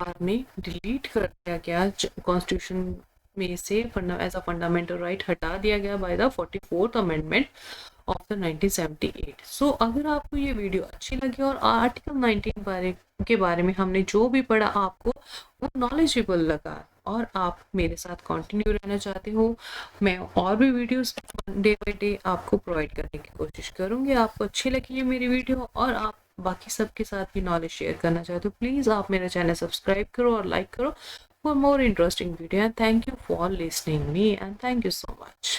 बाद में डिलीट कर दिया गया कॉन्स्टिट्यूशन में से एज अ फंडामेंटल राइट हटा दिया गया by the 44th amendment of the 1978। सो अगर आपको ये वीडियो अच्छी लगी और आर्टिकल 19 के बारे में हमने जो भी पढ़ा आपको वो नॉलेजेबल लगा और आप मेरे साथ कंटिन्यू रहना चाहते हो, मैं और भी वीडियोस डे बाय डे आपको प्रोवाइड करने की कोशिश करूँगी। आपको अच्छी लगी है मेरी वीडियो और आप बाकी सबके साथ भी नॉलेज शेयर करना चाहते हो, प्लीज़ आप मेरा चैनल सब्सक्राइब करो और लाइक करो for more interesting video, and thank you for listening me, and thank you so much।